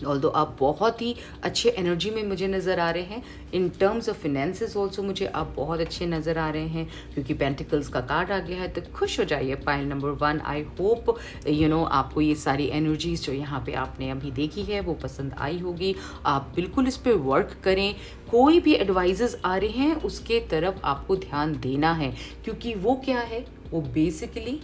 ऑल्दो आप बहुत ही अच्छे एनर्जी में मुझे नज़र आ रहे हैं। In terms of finances also मुझे आप बहुत अच्छे नज़र आ रहे हैं, क्योंकि पेंटिकल्स का कार्ड आ गया है। तो खुश हो जाइए पाइल नंबर 1। आई होप आपको ये सारी एनर्जीज जो यहाँ पे आपने अभी देखी है वो पसंद आई होगी। आप बिल्कुल इस पर वर्क करें। कोई भी एडवाइजेस आ रहे हैं उसके तरफ आपको ध्यान देना है, क्योंकि वो क्या है, वो बेसिकली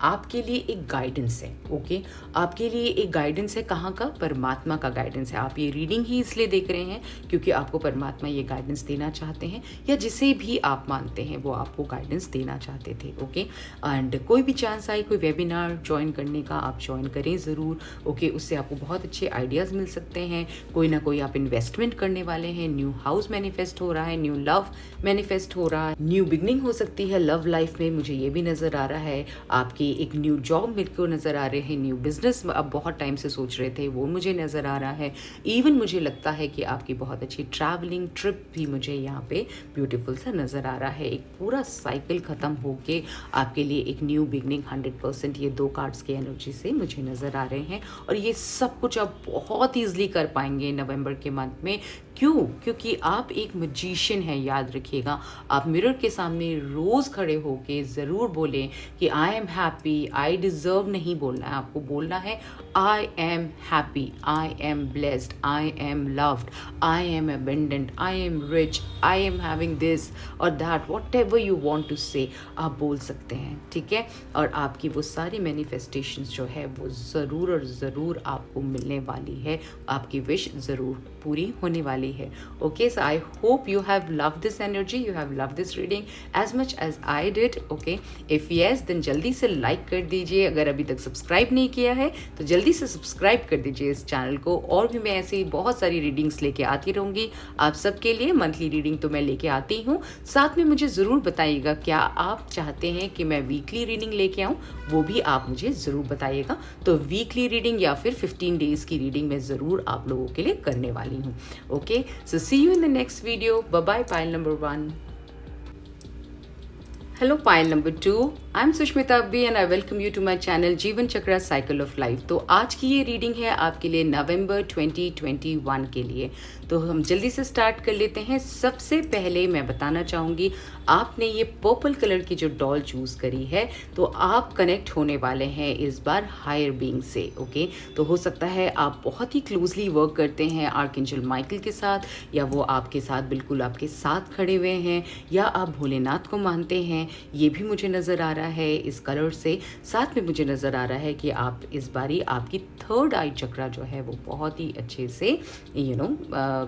आपके लिए एक गाइडेंस है। ओके, आपके लिए एक गाइडेंस है। कहाँ का? परमात्मा का गाइडेंस है। आप ये रीडिंग ही इसलिए देख रहे हैं क्योंकि आपको परमात्मा ये गाइडेंस देना चाहते हैं, या जिसे भी आप मानते हैं वो आपको गाइडेंस देना चाहते थे। ओके, एंड कोई भी चांस आए कोई वेबिनार ज्वाइन करने का, आप ज्वाइन करें ज़रूर। ओके, उससे आपको बहुत अच्छे आइडियाज़ मिल सकते हैं। कोई ना कोई आप इन्वेस्टमेंट करने वाले हैं, न्यू हाउस मैनिफेस्ट हो रहा है, न्यू लव मैनिफेस्ट हो रहा है, न्यू बिगनिंग हो सकती है लव लाइफ में, मुझे ये भी नज़र आ रहा है। आपकी एक न्यू जॉब मेरे को नज़र आ रहे हैं, न्यू बिजनेस अब बहुत टाइम से सोच रहे थे वो मुझे नज़र आ रहा है। इवन मुझे लगता है कि आपकी बहुत अच्छी ट्रैवलिंग ट्रिप भी मुझे यहाँ पे ब्यूटीफुल सा नज़र आ रहा है। एक पूरा साइकिल ख़त्म होके आपके लिए एक न्यू बिगनिंग 100% ये 2 कार्ड्स की एनर्जी से मुझे नज़र आ रहे हैं। और ये सब कुछ आप बहुत ईजिली कर पाएंगे नवंबर के मंथ में, क्यों? क्योंकि आप एक मैजिशियन हैं, याद रखिएगा। आप मिरर के सामने रोज़ खड़े होके ज़रूर बोलें कि I am happy, I deserve नहीं बोलना है, आपको बोलना है I am happy, I am blessed, I am loved, I am abundant, I am rich, I am having this और that, whatever you want to say आप बोल सकते हैं, ठीक है। और आपकी वो सारी मैनिफेस्टेशंस जो है वो ज़रूर और ज़रूर आपको मिलने वाली है, आपकी विश ज़रूर पूरी होने वाली है। Okay, so I hope you have love this energy, you have love this reading as much as I did. Okay, if yes then जल्दी से लाइक कर दीजिए, अगर अभी तक सब्सक्राइब नहीं किया है तो जल्दी से सब्सक्राइब कर दीजिए इस चैनल को। और भी मैं ऐसी बहुत सारी रीडिंग्स लेके आती रहूँगी आप सबके लिए। मंथली रीडिंग तो मैं लेके आती हूँ, साथ में मुझे ज़रूर बताइएगा क्या आप चाहते हैं कि मैं वीकली रीडिंग लेके आऊँ, वो भी आप मुझे ज़रूर बताइएगा। तो वीकली रीडिंग या फिर 15 डेज़ की रीडिंग मैं ज़रूर आप लोगों के लिए करने वाली हूँ। Okay, so see you in the next video. Bye bye, pile number 1। Hello pile number 2, I am Sushmita Abbi and I welcome you to my channel Jeevan Chakra cycle of life. तो आज की ये रीडिंग है आपके लिए नवंबर 2021 के लिए। तो हम जल्दी से स्टार्ट कर लेते हैं। सबसे पहले मैं बताना चाहूँगी, आपने ये पर्पल कलर की जो डॉल चूज़ करी है तो आप कनेक्ट होने वाले हैं इस बार हायर बीइंग से। ओके, तो हो सकता है आप बहुत ही क्लोजली वर्क करते हैं आर्कएंजल माइकल के साथ, या वो आपके साथ बिल्कुल आपके साथ खड़े हुए हैं, या आप भोलेनाथ को मानते हैं, ये भी मुझे नज़र आ रहा है इस कलर से। साथ में मुझे नज़र आ रहा है कि आप इस बारी आपकी थर्ड आई चक्रा जो है वो बहुत ही अच्छे से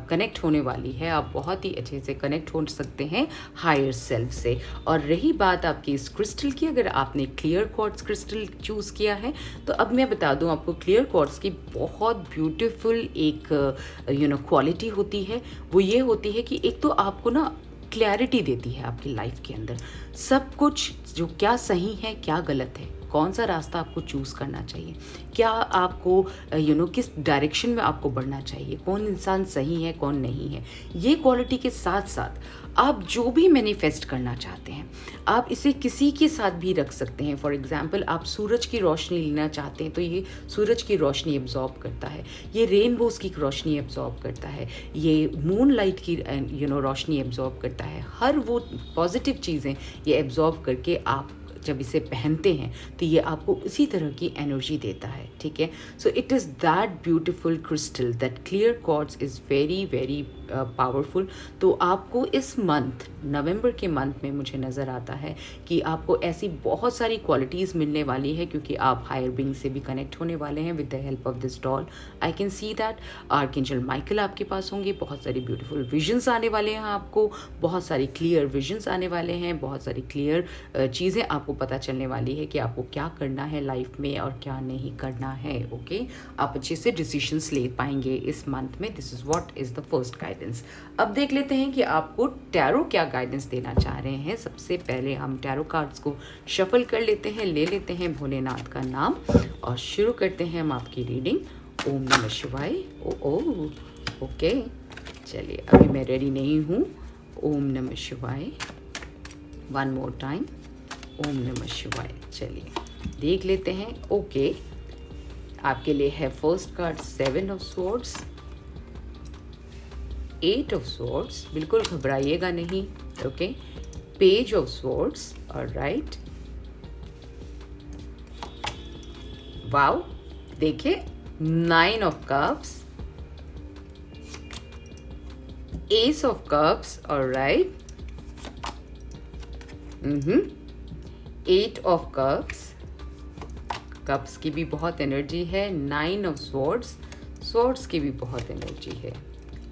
कनेक्ट होने वाली है। आप बहुत ही अच्छे से कनेक्ट हो सकते हैं हायर सेल्फ से। और रही बात आपकी इस क्रिस्टल की, अगर आपने क्लियर क्वार्ट्ज क्रिस्टल चूज़ किया है तो अब मैं बता दूं आपको, क्लियर क्वार्ट्ज की बहुत ब्यूटीफुल एक क्वालिटी होती है। वो ये होती है कि एक तो आपको ना क्लैरिटी देती है आपकी लाइफ के अंदर, सब कुछ जो क्या सही है क्या गलत है, कौन सा रास्ता आपको चूज़ करना चाहिए, क्या आपको किस डायरेक्शन में आपको बढ़ना चाहिए, कौन इंसान सही है कौन नहीं है। ये क्वालिटी के साथ साथ आप जो भी मैनिफेस्ट करना चाहते हैं आप इसे किसी के साथ भी रख सकते हैं। फॉर एग्जांपल, आप सूरज की रोशनी लेना चाहते हैं तो ये सूरज की रोशनी एब्जॉर्ब करता है, ये रेनबोज की रोशनी एब्जॉर्ब करता है, ये मून लाइट की रोशनी एब्जॉर्ब करता है। हर वो पॉजिटिव चीज़ें ये एब्जॉर्ब करके आप जब इसे पहनते हैं तो ये आपको उसी तरह की एनर्जी देता है, ठीक है। So it is that beautiful crystal, that clear quartz is very very powerful. तो आपको इस मंथ नवंबर के मंथ में मुझे नज़र आता है कि आपको ऐसी बहुत सारी क्वालिटीज़ मिलने वाली है, क्योंकि आप हायर बीइंग से भी कनेक्ट होने वाले हैं with the help of this doll. I can see that archangel Michael आपके पास होंगे, बहुत सारी ब्यूटीफुल विजन्स आने वाले हैं आपको, बहुत सारी क्लियर विजन्स आने वाले हैं, बहुत सारी क्लियर चीज़ें आपको पता चलने वाली है कि आपको क्या करना है लाइफ में और क्या नहीं करना है। ओके, आप अच्छे से डिसीजंस ले पाएंगे इस मंथ में। This is what is the first guidance. अब देख लेते हैं कि आपको टैरो क्या गाइडेंस देना चाह रहे हैं। सबसे पहले हम टैरो कार्ड्स को शफल कर लेते हैं, ले लेते हैं भोलेनाथ का नाम और शुरू करते हैं हम आपकी रीडिंग। ओम नमः शिवाय। ओके, चलिए अभी मैं रेडी नहीं हूँ। ओम नमः शिवाय, वन मोर टाइम, ओम नमः शिवाय। चलिए देख लेते हैं। ओके, आपके लिए है first card 7 of swords, 8 of swords, बिल्कुल घबराइएगा नहीं। Okay, page of swords, alright. Wow, देखिए 9 of cups, S of cups, alright. 8 of cups, cups की भी बहुत एनर्जी है। 9 ऑफ स्वॉर्ड्स, स्वॉर्ड्स की भी बहुत एनर्जी है।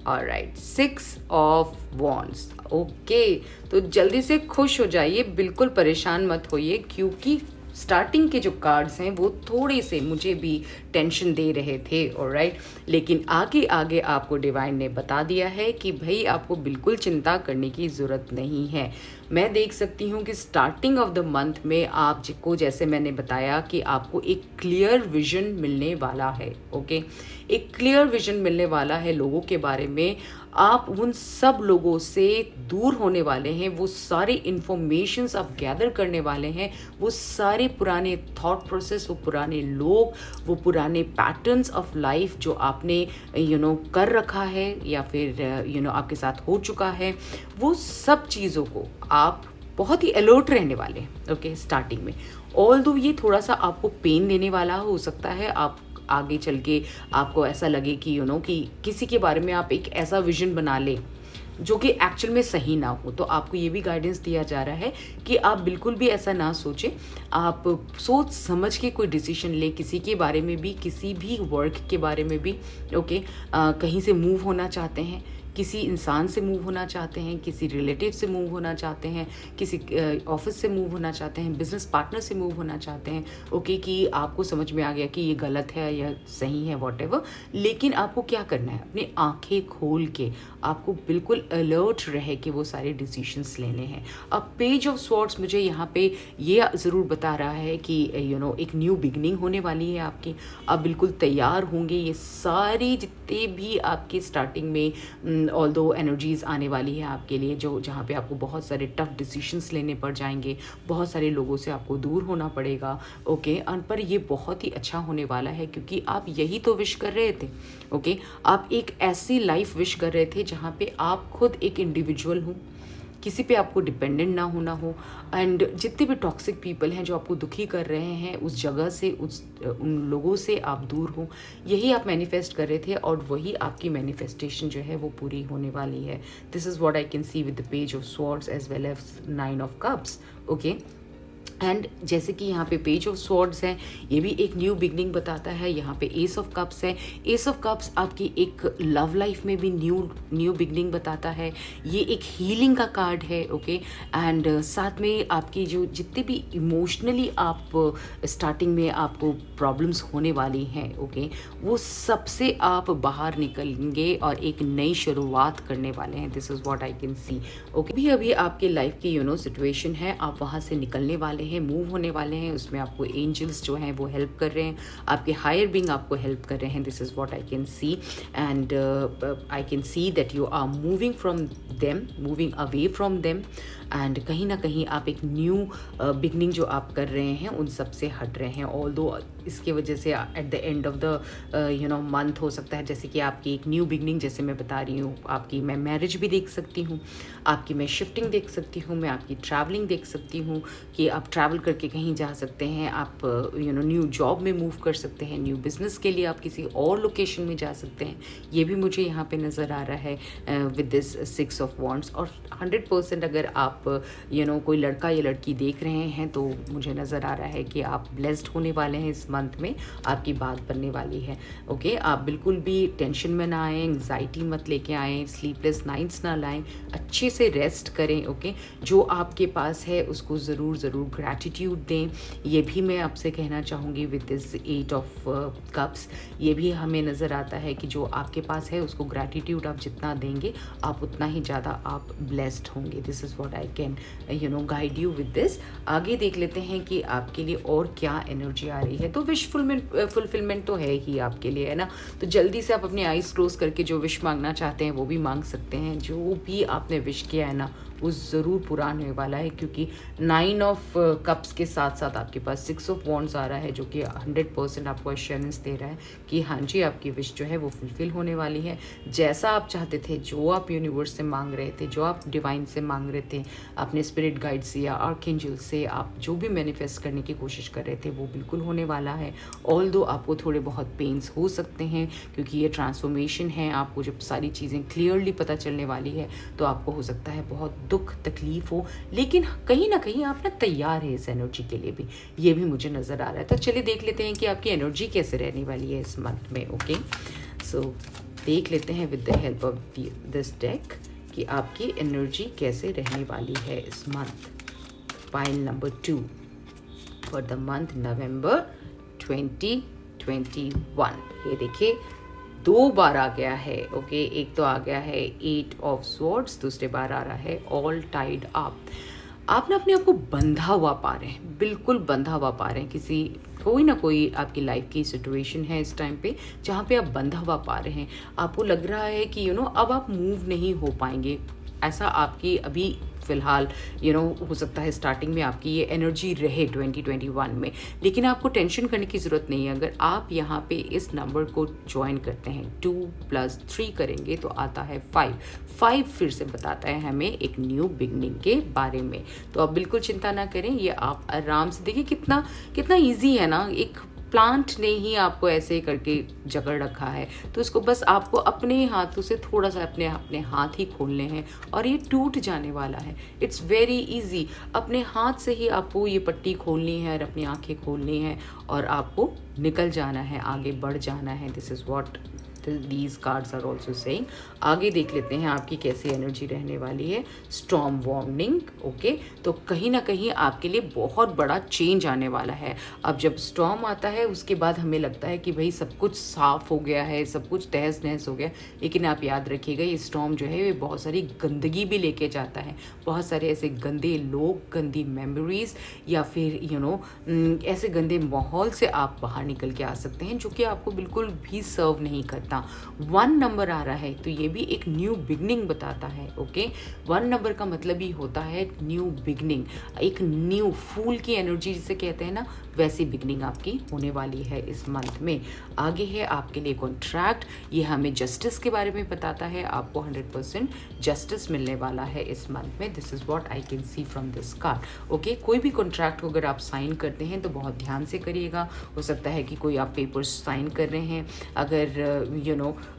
Alright, 6 of wands. ओके, तो जल्दी से खुश हो जाइए, बिल्कुल परेशान मत होइए, क्योंकि स्टार्टिंग के जो कार्ड्स हैं वो थोड़े से मुझे भी टेंशन दे रहे थे। ऑलराइट, लेकिन आगे आगे आपको डिवाइन ने बता दिया है कि भाई आपको बिल्कुल चिंता करने की ज़रूरत नहीं है। मैं देख सकती हूँ कि स्टार्टिंग ऑफ द मंथ में आपको, जैसे मैंने बताया, कि आपको एक क्लियर विजन मिलने वाला है। ओके, एक क्लियर विजन मिलने वाला है लोगों के बारे में। आप उन सब लोगों से दूर होने वाले हैं, वो सारे इन्फॉर्मेशंस आप गैदर करने वाले हैं, वो सारे पुराने थॉट प्रोसेस, वो पुराने लोग, वो पुराने पैटर्न्स ऑफ लाइफ जो आपने कर रखा है या फिर आपके साथ हो चुका है, वो सब चीज़ों को आप बहुत ही अलर्ट रहने वाले हैं। ओके, स्टार्टिंग में ऑल दो ये थोड़ा सा आपको पेन देने वाला हो सकता है। आप आगे चल के आपको ऐसा लगे कि कि किसी के बारे में आप एक ऐसा विजन बना लें जो कि एक्चुअल में सही ना हो। तो आपको ये भी गाइडेंस दिया जा रहा है कि आप बिल्कुल भी ऐसा ना सोचें, आप सोच समझ के कोई डिसीजन लें, किसी के बारे में भी, किसी भी वर्क के बारे में भी। ओके, कहीं से मूव होना चाहते हैं, किसी इंसान से मूव होना चाहते हैं, किसी रिलेटिव से मूव होना चाहते हैं, किसी ऑफिस से मूव होना चाहते हैं, बिजनेस पार्टनर से मूव होना चाहते हैं। ओके, कि आपको समझ में आ गया कि ये गलत है या सही है, वॉटेवर, लेकिन आपको क्या करना है, अपनी आंखें खोल के आपको बिल्कुल अलर्ट रहे कि वो सारे डिसीजंस लेने हैं। अब पेज ऑफ स्वॉर्ड्स मुझे यहाँ पे ये ज़रूर बता रहा है कि एक न्यू बिगनिंग होने वाली है आपकी। आप बिल्कुल तैयार होंगे। ये सारी जितने भी आपके स्टार्टिंग में ऑल दो एनर्जीज़ आने वाली है आपके लिए, जो जहाँ पे आपको बहुत सारे टफ डिसीजंस लेने पड़ जाएंगे, बहुत सारे लोगों से आपको दूर होना पड़ेगा। ओके, पर ये बहुत ही अच्छा होने वाला है, क्योंकि आप यही तो विश कर रहे थे। ओके, आप एक ऐसी लाइफ विश कर रहे थे जहाँ पे आप खुद एक इंडिविजुअल हो, किसी पे आपको डिपेंडेंट ना होना हो, एंड जितने भी टॉक्सिक पीपल हैं जो आपको दुखी कर रहे हैं, उस जगह से, उन लोगों से आप दूर हो। यही आप मैनिफेस्ट कर रहे थे, और वही आपकी मैनिफेस्टेशन जो है वो पूरी होने वाली है। This is what I can see with the page of swords as well as 9 of cups. Okay, and जैसे कि यहाँ पे पेज ऑफ स्वॉर्ड्स है, ये भी एक न्यू बिगनिंग बताता है। यहाँ पे एस ऑफ कप्स है। एस ऑफ कप्स आपकी एक लव लाइफ में भी न्यू बिगनिंग बताता है। ये एक हीलिंग का कार्ड है। ओके, एंड साथ में आपकी जो जितने भी इमोशनली आप स्टार्टिंग में आपको प्रॉब्लम्स होने वाली हैं, ओके, वो सबसे आप बाहर निकलेंगे और एक नई शुरुआत करने वाले हैं। This is what I can see. Okay, भी अभी आपके लाइफ की सिचुएशन है, आप वहाँ से निकलने वाले हैं, मूव होने वाले हैं। उसमें आपको एंजल्स जो हैं वो हेल्प कर रहे हैं, आपके हायर बीइंग आपको हेल्प कर रहे हैं। This is what I can see, and I can see that you are moving from them, moving away from them, and कहीं ना कहीं आप एक न्यू बिगनिंग जो आप कर रहे हैं उन सब से हट रहे हैं। ऑल दो इसके वजह से at the end of the month हो सकता है, जैसे कि आपकी एक न्यू बिगनिंग, जैसे मैं बता रही हूँ, आपकी मैं मैरिज भी देख सकती हूँ, आपकी मैं शिफ्टिंग देख सकती हूँ, मैं आपकी ट्रैवलिंग देख सकती हूँ कि आप ट्रैवल करके कहीं जा सकते हैं, आप न्यू जॉब में मूव कर सकते हैं, न्यू बिजनेस के लिए आप किसी और लोकेशन में जा सकते हैं। ये भी मुझे यहाँ पे नज़र आ रहा है विद दिस 6 ऑफ वॉन्ड्स। और 100% अगर आप कोई लड़का या लड़की देख रहे हैं तो मुझे नज़र आ रहा है कि आप ब्लेस्ड होने वाले हैं इस मंथ में, आपकी बात बनने वाली है। ओके, आप बिल्कुल भी टेंशन में ना आएँ, एंग्जाइटी मत लेके आएँ, स्लीपलेस नाइट्स ना लाएँ, अच्छे से रेस्ट करें। ओके, जो आपके पास है उसको ज़रूर ग्रैटिट्यूड दें। ये भी मैं आपसे कहना चाहूँगी विद दिस 8 ऑफ कप्स। ये भी हमें नज़र आता है कि जो आपके पास है उसको ग्रैटिट्यूड आप जितना देंगे, आप उतना ही ज़्यादा आप ब्लेस्ड होंगे। This is what I can guide you with this. आगे देख लेते हैं कि आपके लिए और क्या एनर्जी आ रही है। तो विश फुलफिलमेंट तो है ही आपके लिए, है ना। तो जल्दी से आप अपनी आईज क्लोज करके जो विश मांगना चाहते हैं वो भी मांग सकते हैं। जो भी आपने विश किया है ना वो ज़रूर पूरा होने वाला है, क्योंकि 9 ऑफ कप्स के साथ साथ आपके पास 6 ऑफ वॉन्ड्स आ रहा है, जो कि 100% आपको एश्योरेंस दे रहा है कि हाँ जी, आपकी विश जो है वो फुलफिल होने वाली है। जैसा आप चाहते थे, जो आप यूनिवर्स से मांग रहे थे, जो आप डिवाइन से मांग रहे थे, अपने स्पिरिट गाइड से या आर्कएंजल से आप जो भी मैनिफेस्ट करने की कोशिश कर रहे थे वो बिल्कुल होने वाला है। ऑल दो आपको थोड़े बहुत पेन्स हो सकते हैं, क्योंकि ये ट्रांसफॉर्मेशन है। आपको जब सारी चीज़ें क्लियरली पता चलने वाली है तो आपको हो सकता है बहुत दुख तकलीफ हो, लेकिन कहीं ना कहीं आप ना तैयार है इस एनर्जी के लिए भी, ये भी मुझे नज़र आ रहा है। तो चलिए देख लेते हैं कि आपकी एनर्जी कैसे रहने वाली है इस मंथ में। ओके, सो देख लेते हैं with the help of this deck कि आपकी एनर्जी कैसे रहने वाली है इस month. Pile number 2 for the month November 2021। ये देखिए 2 बार आ गया है। ओके, एक तो आ गया है 8 ऑफ स्वॉर्ड्स, दूसरे बार आ रहा है ऑल टाइड अप। आप ना अपने आप को बंधा हुआ पा रहे हैं, बिल्कुल बंधा हुआ पा रहे हैं। कोई ना कोई आपकी लाइफ की सिचुएशन है इस टाइम पे जहाँ पे आप बंधा हुआ पा रहे हैं। आपको लग रहा है कि अब आप मूव नहीं हो पाएंगे। ऐसा आपकी अभी फ़िलहाल हो सकता है स्टार्टिंग में आपकी ये एनर्जी रहे 2021 में, लेकिन आपको टेंशन करने की ज़रूरत नहीं है। अगर आप यहाँ पे इस नंबर को ज्वाइन करते हैं, 2+3 करेंगे तो आता है 5। 5 फिर से बताता है हमें एक न्यू बिगनिंग के बारे में। तो आप बिल्कुल चिंता ना करें, ये आप आराम से देखिए कितना कितना ईजी है ना। एक प्लांट ने ही आपको ऐसे करके जकड़ रखा है, तो इसको बस आपको अपने हाथों से थोड़ा सा अपने अपने हाथ ही खोलने हैं और ये टूट जाने वाला है। It's very easy. अपने हाथ से ही आपको ये पट्टी खोलनी है और अपनी आंखें खोलनी है और आपको निकल जाना है, आगे बढ़ जाना है। This is what these cards are also saying। आगे देख लेते हैं आपकी कैसी एनर्जी रहने वाली है। स्टॉर्म वार्निंग, ओके, तो कहीं ना कहीं आपके लिए बहुत बड़ा चेंज आने वाला है। अब जब स्टॉर्म आता है उसके बाद हमें लगता है कि भाई सब कुछ साफ हो गया है, सब कुछ तहस नहस हो गया, लेकिन आप याद रखिएगा ये स्टॉर्म जो है ये बहुत सारी गंदगी भी लेके जाता है। बहुत सारे ऐसे गंदे लोग, गंदी मेमोरीज या फिर ऐसे गंदे माहौल से आप बाहर निकल के आ सकते हैं जो कि आपको बिल्कुल भी सर्व नहीं करता। 1 नंबर आ रहा है तो ये भी एक न्यू बिगनिंग बताता है। ओके, 1 नंबर का मतलब ही होता है न्यू बिगनिंग, एक न्यू फूल की एनर्जी जिसे कहते हैं ना, वैसी बिगनिंग आपकी होने वाली है इस मंथ में। आगे है आपके लिए कॉन्ट्रैक्ट, ये हमें जस्टिस के बारे में बताता है। आपको 100% जस्टिस मिलने वाला है इस मंथ में। This is what I can see from this card. Okay, कोई भी कॉन्ट्रैक्ट को अगर आप साइन करते हैं तो बहुत ध्यान से करिएगा। हो सकता है कि कोई आप पेपर्स साइन कर रहे हैं, अगर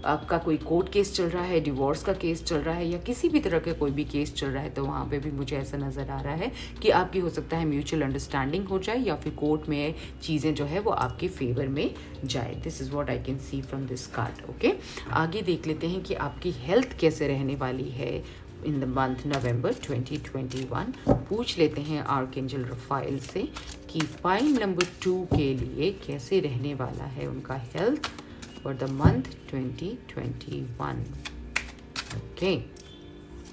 आपका कोई कोर्ट केस चल रहा है, डिवोर्स का केस चल रहा है या किसी भी तरह का कोई भी केस चल रहा है, तो वहाँ पे भी मुझे ऐसा नज़र आ रहा है कि आपकी हो सकता है म्यूचुअल अंडरस्टैंडिंग हो जाए या फिर कोर्ट में चीज़ें जो है वो आपके फेवर में जाए। This is what I can see from this card. Okay, आगे देख लेते हैं कि आपकी हेल्थ कैसे रहने वाली है इन द मंथ नवंबर 2021। पूछ लेते हैं आर्कएंजल रफाइल से कि फाइल नंबर 2 के लिए कैसे रहने वाला है उनका health for the month 2021। Okay,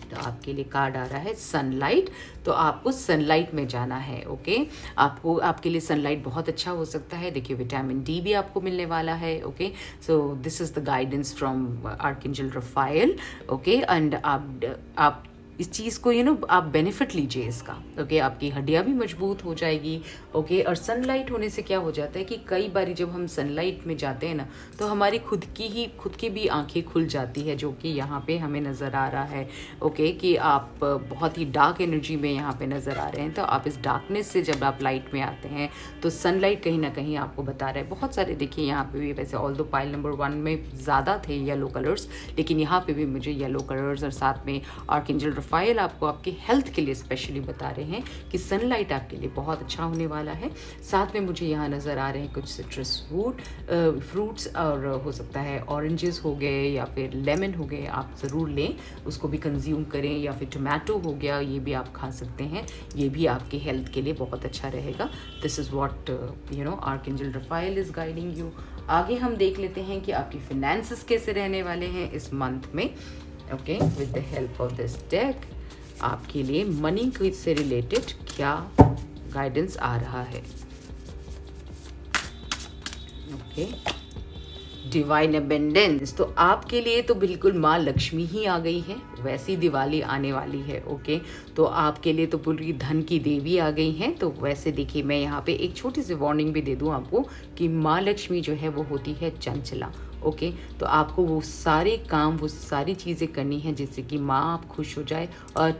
तो आपके लिए कार्ड आ रहा है सनलाइट, तो आपको सनलाइट में जाना है। ओके, आपके लिए सनलाइट बहुत अच्छा हो सकता है। देखिए विटामिन डी भी आपको मिलने वाला है। Okay, so this is the guidance from archangel Rafale. Okay, and आप इस चीज़ को आप बेनिफिट लीजिए इसका। ओके, आपकी हड्डियाँ भी मजबूत हो जाएगी। ओके, और सनलाइट होने से क्या हो जाता है कि कई बार जब हम सनलाइट में जाते हैं ना तो हमारी खुद की भी आंखें खुल जाती है, जो कि यहाँ पे हमें नज़र आ रहा है। ओके, कि आप बहुत ही डार्क एनर्जी में यहाँ पे नज़र आ रहे हैं, तो आप इस डार्कनेस से जब आप लाइट में आते हैं तो सनलाइट कहीं ना कहीं आपको बता रहा है। बहुत सारे देखिए यहाँ पे भी, वैसे ऑल दो पाइल नंबर 1 में ज़्यादा थे येलो कलर्स, लेकिन यहाँ पे भी मुझे येलो कलर्स और साथ में आर्कएंजल रफाइल आपको आपकी हेल्थ के लिए स्पेशली बता रहे हैं कि सनलाइट आपके लिए बहुत अच्छा होने वाला है। साथ में मुझे यहाँ नज़र आ रहे हैं कुछ सिट्रस फ्रूट्स, और हो सकता है ऑरेंजेस हो गए या फिर लेमन हो गए, आप ज़रूर लें, उसको भी कंज्यूम करें। या फिर टोमेटो हो गया, ये भी आप खा सकते हैं, ये भी आपकी हेल्थ के लिए बहुत अच्छा रहेगा। This is what archangel Rafale is guiding you. आगे हम देख लेते हैं कि आपकी फिनेंसेस कैसे रहने वाले हैं इस मंथ में। Okay, with the help of this deck आपके लिए मनी से रिलेटेड क्या गाइडेंस आ रहा है। ओके, डिवाइन अबेंडेंस, तो आपके लिए तो बिल्कुल माँ लक्ष्मी ही आ गई है, वैसी दिवाली आने वाली है। ओके, तो आपके लिए तो पूरी धन की देवी आ गई हैं। तो वैसे देखिए, मैं यहाँ पे एक छोटी सी वार्निंग भी दे दूँ आपको कि माँ लक्ष्मी जो है वो होती है चंचला। ओके, तो आपको वो सारे काम, वो सारी चीज़ें करनी है जिससे कि माँ आप खुश हो जाए, और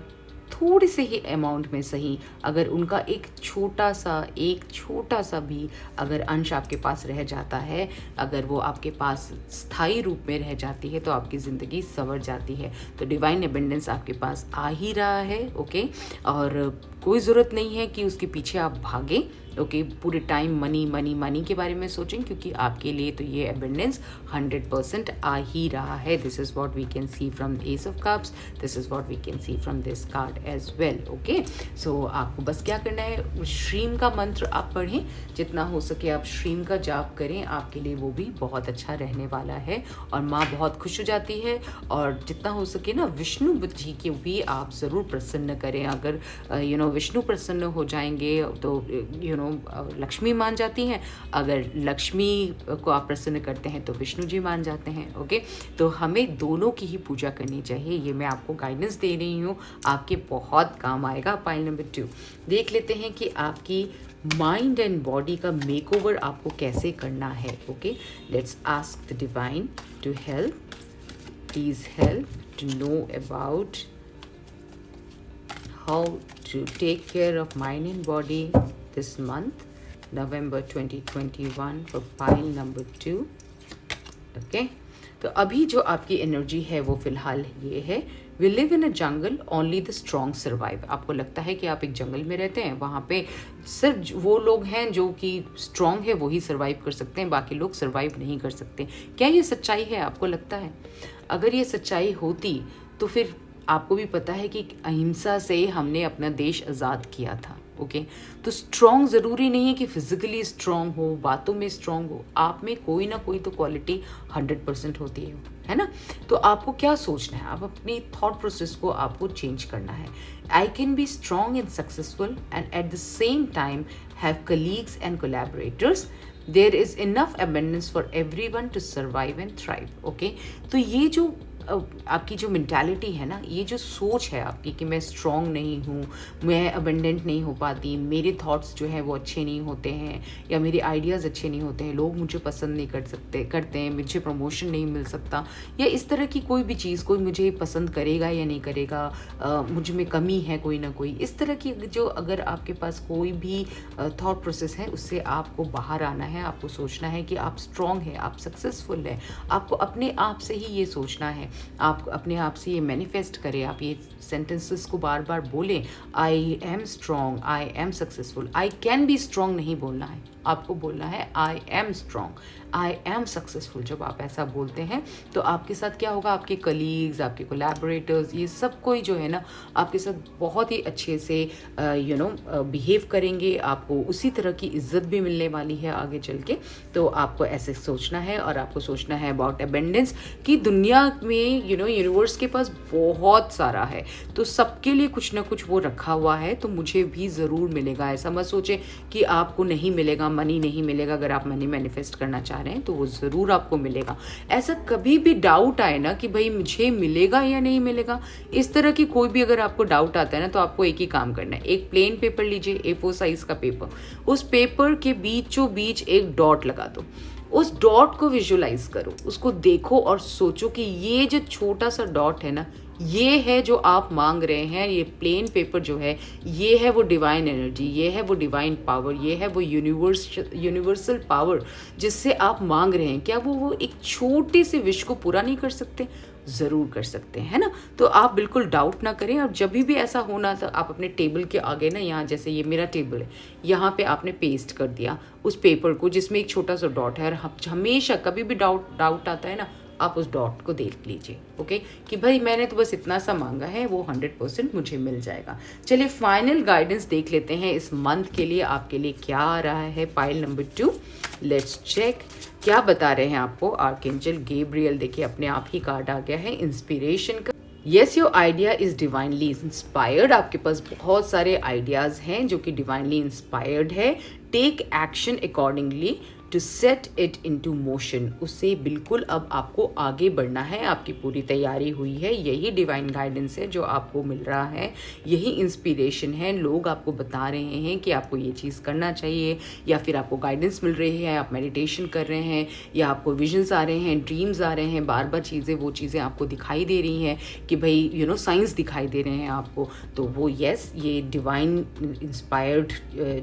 थोड़े से ही अमाउंट में सही, अगर उनका एक छोटा सा भी अगर अंश आपके पास रह जाता है, अगर वो आपके पास स्थायी रूप में रह जाती है, तो आपकी ज़िंदगी संवर जाती है। तो डिवाइन एबंडेंस आपके पास आ ही रहा है। ओके, और कोई ज़रूरत नहीं है कि उसके पीछे आप भागें। ओके। पूरे टाइम मनी मनी मनी के बारे में सोचें, क्योंकि आपके लिए तो ये अबेंडेंस 100% आ ही रहा है। This is what we can see from ace of cups, this is what we can see from this card as well. Okay, so आपको बस क्या करना है, श्रीम का मंत्र आप पढ़ें, जितना हो सके आप श्रीम का जाप करें, आपके लिए वो भी बहुत अच्छा रहने वाला है और माँ बहुत खुश हो जाती है। और जितना हो सके ना विष्णु जी की भी आप ज़रूर प्रसन्न करें। अगर विष्णु प्रसन्न हो जाएंगे तो लक्ष्मी मान जाती हैं, अगर लक्ष्मी को आप प्रसन्न करते हैं तो विष्णु जी मान जाते हैं। ओके, तो हमें दोनों की ही पूजा करनी चाहिए। ये मैं आपको गाइडेंस दे रही हूँ, आपके बहुत काम आएगा। पाइल नंबर 2 देख लेते हैं कि आपकी माइंड एंड बॉडी का मेकओवर आपको कैसे करना है। Okay, let's ask the divine to help, please help to know about how to take care of mind and body this month, November 2021 for pile number 2. Okay, तो अभी जो आपकी energy है वो फिलहाल ये है, we live in a jungle, only the strong survive. आपको लगता है कि आप एक जंगल में रहते हैं, वहाँ पे सिर्फ वो लोग हैं जो कि स्ट्रॉन्ग है वही सर्वाइव कर सकते हैं, बाकी लोग सर्वाइव नहीं कर सकते। क्या ये सच्चाई है? आपको लगता है अगर ये सच्चाई होती तो फिर आपको भी पता है कि अहिंसा से हमने अपना देश आज़ाद किया था। ओके, तो स्ट्रॉन्ग ज़रूरी नहीं है कि फिजिकली स्ट्रॉन्ग हो, बातों में स्ट्रॉन्ग हो, आप में कोई ना कोई तो क्वालिटी 100% होती है ना। तो आपको क्या सोचना है, आप अपनी थॉट प्रोसेस को आपको चेंज करना है। I can be strong and successful and at the same time have colleagues and collaborators, there is enough abundance for everyone to survive and thrive. Okay, तो ये जो आपकी जो मेंटालिटी है ना, ये जो सोच है आपकी कि मैं स्ट्रॉन्ग नहीं हूँ, मैं अबेंडेंट नहीं हो पाती, मेरे थॉट्स जो हैं वो अच्छे नहीं होते हैं, या मेरे आइडियाज़ अच्छे नहीं होते हैं, लोग मुझे पसंद नहीं करते हैं, मुझे प्रमोशन नहीं मिल सकता, या इस तरह की कोई भी चीज़, कोई मुझे पसंद करेगा या नहीं करेगा, मुझ में कमी है कोई ना कोई, इस तरह की जो अगर आपके पास कोई भी थॉट प्रोसेस है, उससे आपको बाहर आना है। आपको सोचना है कि आप स्ट्रॉन्ग हैं, आप सक्सेसफुल हैं। आपको अपने आप से ही ये सोचना है, आप अपने आप से ये मैनिफेस्ट करें, आप ये सेंटेंसेस को बार बार बोलें, I am strong, I am successful. I can be strong नहीं बोलना है, आपको बोलना है I am strong, I am successful. जब आप ऐसा बोलते हैं तो आपके साथ क्या होगा, आपके कलीग्स, आपके कोलैबोरेटर्स, ये सब कोई जो है ना आपके साथ बहुत ही अच्छे से बिहेव करेंगे, आपको उसी तरह की इज्जत भी मिलने वाली है आगे चल के। तो आपको ऐसे सोचना है, और आपको सोचना है अबाउट अबेंडेंस कि दुनिया में यूनिवर्स के पास बहुत सारा है, तो सबके लिए कुछ ना कुछ वो रखा हुआ है, तो मुझे भी ज़रूर मिलेगा। ऐसा मत सोचें कि आपको नहीं मिलेगा, मनी नहीं मिलेगा। अगर आप मनी मैनिफेस्ट करना चाह रहे हैं तो वो ज़रूर आपको मिलेगा। ऐसा कभी भी डाउट आए ना कि भाई मुझे मिलेगा या नहीं मिलेगा, इस तरह की कोई भी अगर आपको डाउट आता है ना, तो आपको एक ही काम करना है, एक प्लेन पेपर लीजिए, A4 साइज़ का पेपर, उस पेपर के बीचों बीच एक डॉट लगा दो, उस डॉट को विजुलाइज करो, उसको देखो और सोचो कि ये जो छोटा सा डॉट है ना, ये है जो आप मांग रहे हैं। ये प्लेन पेपर जो है, ये है वो डिवाइन एनर्जी, ये है वो डिवाइन पावर, ये है वो यूनिवर्सल पावर जिससे आप मांग रहे हैं। क्या वो एक छोटे से विश को पूरा नहीं कर सकते? ज़रूर कर सकते हैं, है ना। तो आप बिल्कुल डाउट ना करें। और जब भी ऐसा होना तो आप अपने टेबल के आगे ना, यहाँ जैसे ये मेरा टेबल है, यहाँ पे आपने पेस्ट कर दिया उस पेपर को जिसमें एक छोटा सा डॉट है। और हमेशा कभी भी डाउट आता है ना, आप उस डॉट को देख लीजिए। ओके, कि भाई मैंने तो बस इतना सा मांगा है, वो 100% मुझे मिल जाएगा। चलिए फाइनल गाइडेंस देख लेते हैं इस मंथ के लिए आपके लिए क्या आ रहा है। पाइल नंबर 2, लेट्स चेक क्या बता रहे हैं आपको आर्कएंजल गैब्रियल। देखिए अपने आप ही कार्ड आ गया है इंस्पिरेशन का। Yes, your idea is divinely inspired. आपके पास बहुत सारे आइडियाज़ हैं जो कि डिवाइनली इंस्पायर्ड है। Take action accordingly to set it into motion. उससे बिल्कुल अब आपको आगे बढ़ना है, आपकी पूरी तैयारी हुई है। यही डिवाइन गाइडेंस है जो आपको मिल रहा है, यही इंस्पिरेशन है। लोग आपको बता रहे हैं कि आपको ये चीज़ करना चाहिए, या फिर आपको गाइडेंस मिल रही है, आप मेडिटेशन कर रहे हैं, या आपको विजन्स आ रहे हैं, ड्रीम्स आ रहे हैं, बार बार वो चीज़ें आपको दिखाई दे रही हैं कि भाई साइंस दिखाई दे रहे हैं आपको। तो वो येस, ये डिवाइन इंस्पायर्ड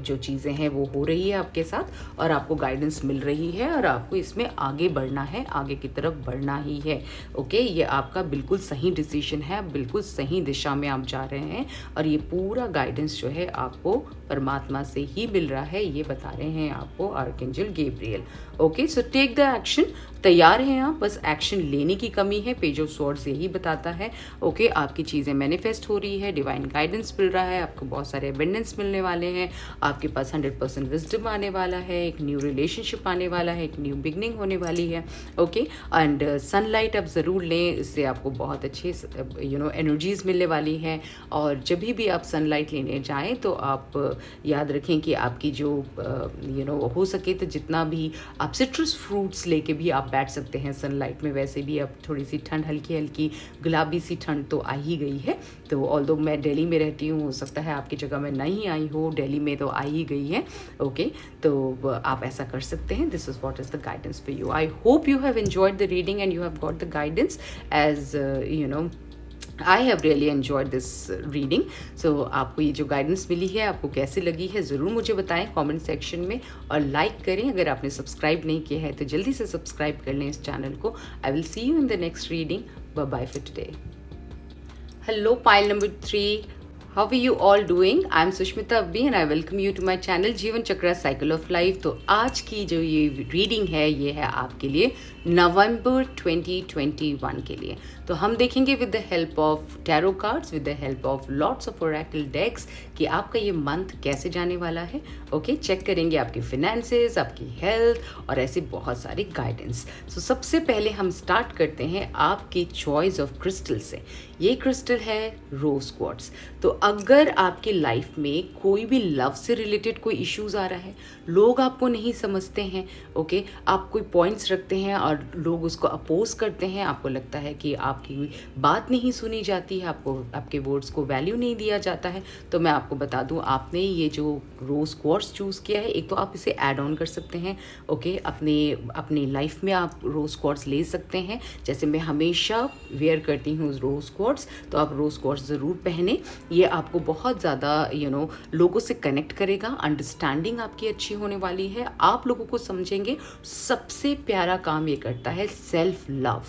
जो चीज़ें हैं वो हो रही है आपके साथ, और आपको गाइडेंस गाइडेंस मिल रही है और आपको इसमें आगे बढ़ना है, आगे की तरफ बढ़ना ही है। ओके, ये आपका बिल्कुल सही डिसीजन है, बिल्कुल सही दिशा में आप जा रहे हैं और ये पूरा गाइडेंस जो है आपको परमात्मा से ही मिल रहा है, ये बता रहे हैं आपको archangel Gabriel. Okay, so take the action. तैयार हैं आप, बस एक्शन लेने की कमी है। पेज ऑफ स्वॉर्ड्स यही बताता है। ओके, आपकी चीज़ें मैनिफेस्ट हो रही है, डिवाइन गाइडेंस मिल रहा है, आपको बहुत सारे एबंडेंस मिलने वाले हैं, आपके पास 100% विजडम आने वाला है, एक न्यू रिलेशनशिप आने वाला है, एक न्यू बिगनिंग होने वाली है। ओके, एंड सनलाइट आप ज़रूर लें, इससे आपको बहुत अच्छे एनर्जीज मिलने वाली हैं। और जब भी आप सनलाइट लेने जाएं तो आप याद रखें कि आपकी जो हो सके तो जितना भी आप सिट्रस फ्रूट्स लेके भी आप बैठ सकते हैं सनलाइट में। वैसे भी अब थोड़ी सी ठंड, हल्की हल्की गुलाबी सी ठंड तो आ ही गई है। तो ऑल्दो मैं दिल्ली में रहती हूँ, हो सकता है आपकी जगह में नहीं आई हो, दिल्ली में तो आ ही गई है। ओके, तो आप ऐसा कर सकते हैं। This is what is the guidance for you. I hope you have enjoyed the reading and you have got the guidance as I have really enjoyed this reading. So आपको ये जो गाइडेंस मिली है आपको कैसी लगी है ज़रूर मुझे बताएं कमेंट सेक्शन में, और लाइक करें। अगर आपने सब्सक्राइब नहीं किया है तो जल्दी से सब्सक्राइब कर लें इस चैनल को। I will see you in the next reading. Bye bye for today. Hello, pile number 3. How are you all doing? I am Sushmita Abbi and I welcome you to my channel जीवन Chakra cycle of life. तो आज की जो ये reading है ये है आपके लिए नवंबर 2021 के लिए। तो हम देखेंगे with the help of tarot cards, with the help of lots of oracle decks कि आपका ये मंथ कैसे जाने वाला है। ओके, चेक करेंगे आपके फिनेंसेस, आपकी हेल्थ और ऐसे बहुत सारे गाइडेंस। सो सबसे पहले हम स्टार्ट करते हैं आपकी चॉइस ऑफ क्रिस्टल से। ये क्रिस्टल है रोज क्वार्ट्ज। तो अगर आपकी लाइफ में कोई भी लव से रिलेटेड कोई इश्यूज आ रहा है, लोग आपको नहीं समझते हैं, ओके, आप कोई पॉइंट्स रखते हैं और लोग उसको अपोज करते हैं, आपको लगता है कि आपकी बात नहीं सुनी जाती है, आपको आपके वर्ड्स को वैल्यू नहीं दिया जाता है, तो मैं आपको बता दूं आपने ये जो रोज क्वार्ट्ज चूज़ किया है, एक तो आप इसे ऐड ऑन कर सकते हैं। ओके, अपनी लाइफ में आप रोज क्वार्ट्ज ले सकते हैं। जैसे मैं हमेशा वेयर करती हूँ रोज क्वार्ट्ज, तो आप रोज क्वार्ट्ज ज़रूर पहने। ये आपको बहुत ज़्यादा लोगों से कनेक्ट करेगा, अंडरस्टैंडिंग आपकी अच्छी होने वाली है, आप लोगों को समझेंगे। सबसे प्यारा काम ये करता है सेल्फ लव।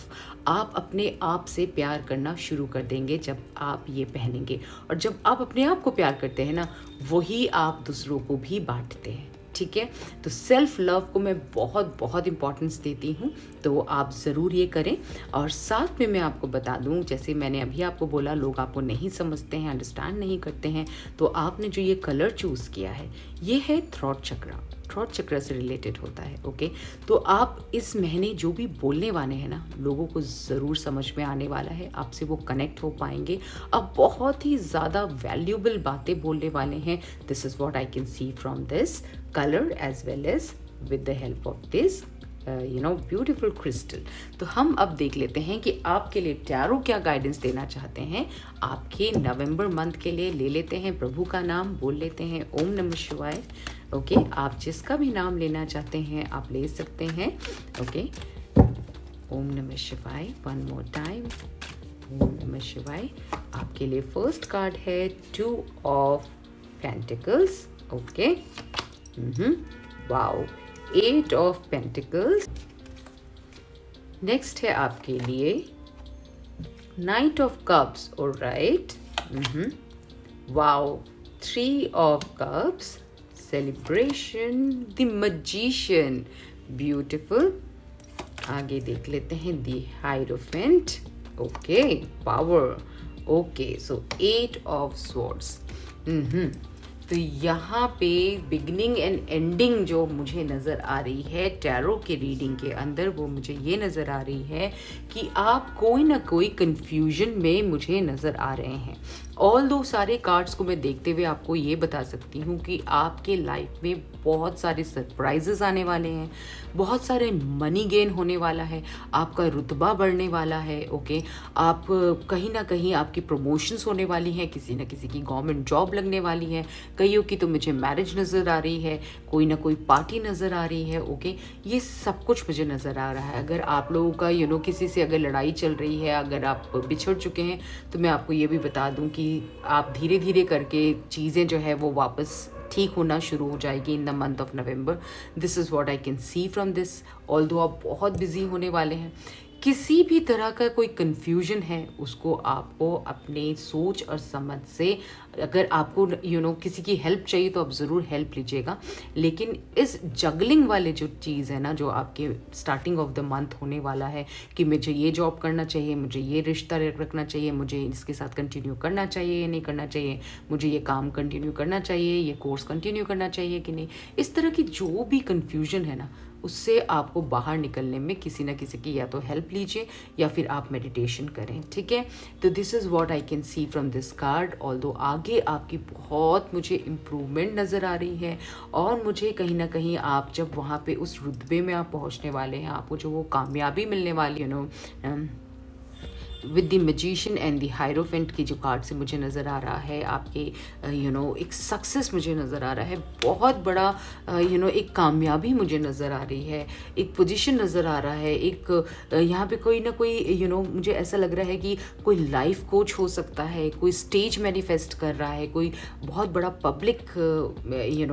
आप अपने आप से प्यार करना शुरू कर देंगे जब आप ये पहनेंगे, और जब आप अपने आप को प्यार करते हैं ना, वही आप दूसरों को भी बांटते हैं। ठीक है, तो सेल्फ लव को मैं बहुत बहुत इम्पोर्टेंस देती हूँ, तो आप ज़रूर ये करें। और साथ में मैं आपको बता दूँ, जैसे मैंने अभी आपको बोला, लोग आपको नहीं समझते हैं, अंडरस्टैंड नहीं करते हैं, तो आपने जो ये कलर चूज़ किया है ये है थ्रॉट चक्रा। थ्रॉट चक्र से रिलेटेड होता है। ओके, तो आप इस महीने जो भी बोलने वाले हैं ना, लोगों को ज़रूर समझ में आने वाला है, आपसे वो कनेक्ट हो पाएंगे, आप बहुत ही ज़्यादा वैल्यूबल बातें बोलने वाले हैं। This is what I can see from this colour as well as with the help of this beautiful crystal. तो हम अब देख लेते हैं कि आपके लिए टैरो क्या गाइडेंस देना चाहते हैं आपके नवंबर मंथ के लिए। ले लेते हैं प्रभु का नाम, बोल लेते हैं ओम नमः शिवाय। ओके, आप जिसका भी नाम लेना चाहते हैं आप ले सकते हैं। ओके, ओम नमः शिवाय, वन मोर टाइम, ओम नमः शिवाय। आपके लिए फर्स्ट कार्ड है 2 of pentacles. Okay, wow, 8 of pentacles. Next है आपके लिए night of cups. Alright, wow, 3 of cups, celebration, the magician, beautiful. आगे देख लेते हैं the hierophant. Okay, power. Okay, so 8 of swords. तो यहाँ पे बिगनिंग एंड एंडिंग जो मुझे नज़र आ रही है टैरो के रीडिंग के अंदर, वो मुझे ये नज़र आ रही है कि आप कोई ना कोई कंफ्यूजन में मुझे नज़र आ रहे हैं। ऑल दो सारे कार्ड्स को मैं देखते हुए आपको ये बता सकती हूँ कि आपके लाइफ में बहुत सारे सरप्राइजेस आने वाले हैं, बहुत सारे मनी गेन होने वाला है, आपका रुतबा बढ़ने वाला है। ओके, आप कहीं ना कहीं आपकी प्रमोशंस होने वाली हैं, किसी न किसी की गवर्नमेंट जॉब लगने वाली है, कईयों की तो मुझे मैरिज नज़र आ रही है, कोई ना कोई पार्टी नज़र आ रही है। ओके, ये सब कुछ मुझे नज़र आ रहा है। अगर आप लोगों का किसी से अगर लड़ाई चल रही है, अगर आप बिछड़ चुके हैं, तो मैं आपको ये भी बता दूं कि आप धीरे धीरे करके चीज़ें जो है वो वापस ठीक होना शुरू हो जाएगी इन the month of November. This is what I can see from this. Although आप बहुत बिजी होने वाले हैं, किसी भी तरह का कोई कन्फ्यूजन है उसको आपको अपने सोच और समझ से, अगर आपको किसी की हेल्प चाहिए तो आप ज़रूर हेल्प लीजिएगा। लेकिन इस जगलिंग वाले जो चीज़ है ना, जो आपके स्टार्टिंग ऑफ द मंथ होने वाला है कि मुझे ये जॉब करना चाहिए, मुझे ये रिश्ता रखना चाहिए, मुझे इसके साथ कंटिन्यू करना चाहिए या नहीं करना चाहिए, मुझे ये काम कंटिन्यू करना चाहिए, ये कोर्स कंटिन्यू करना चाहिए कि नहीं, इस तरह की जो भी कन्फ्यूजन है ना, उससे आपको बाहर निकलने में किसी ना किसी की या तो हेल्प लीजिए या फिर आप मेडिटेशन करें, ठीक है। तो this is what I can see from this card. Although आगे आपकी बहुत मुझे इम्प्रूवमेंट नज़र आ रही है, और मुझे कहीं ना कहीं आप जब वहाँ पे उस रुतबे में आप पहुँचने वाले हैं, आपको जो वो कामयाबी मिलने वाली with the magician and the hierophant की जो कार्ड से मुझे नज़र आ रहा है, आपके एक सक्सेस मुझे नज़र आ रहा है, बहुत बड़ा एक कामयाबी मुझे नज़र आ रही है, एक पोजीशन नज़र आ रहा है, एक यहाँ पे कोई ना कोई मुझे ऐसा लग रहा है कि कोई लाइफ कोच हो सकता है, कोई स्टेज मैनिफेस्ट कर रहा है, कोई बहुत बड़ा पब्लिक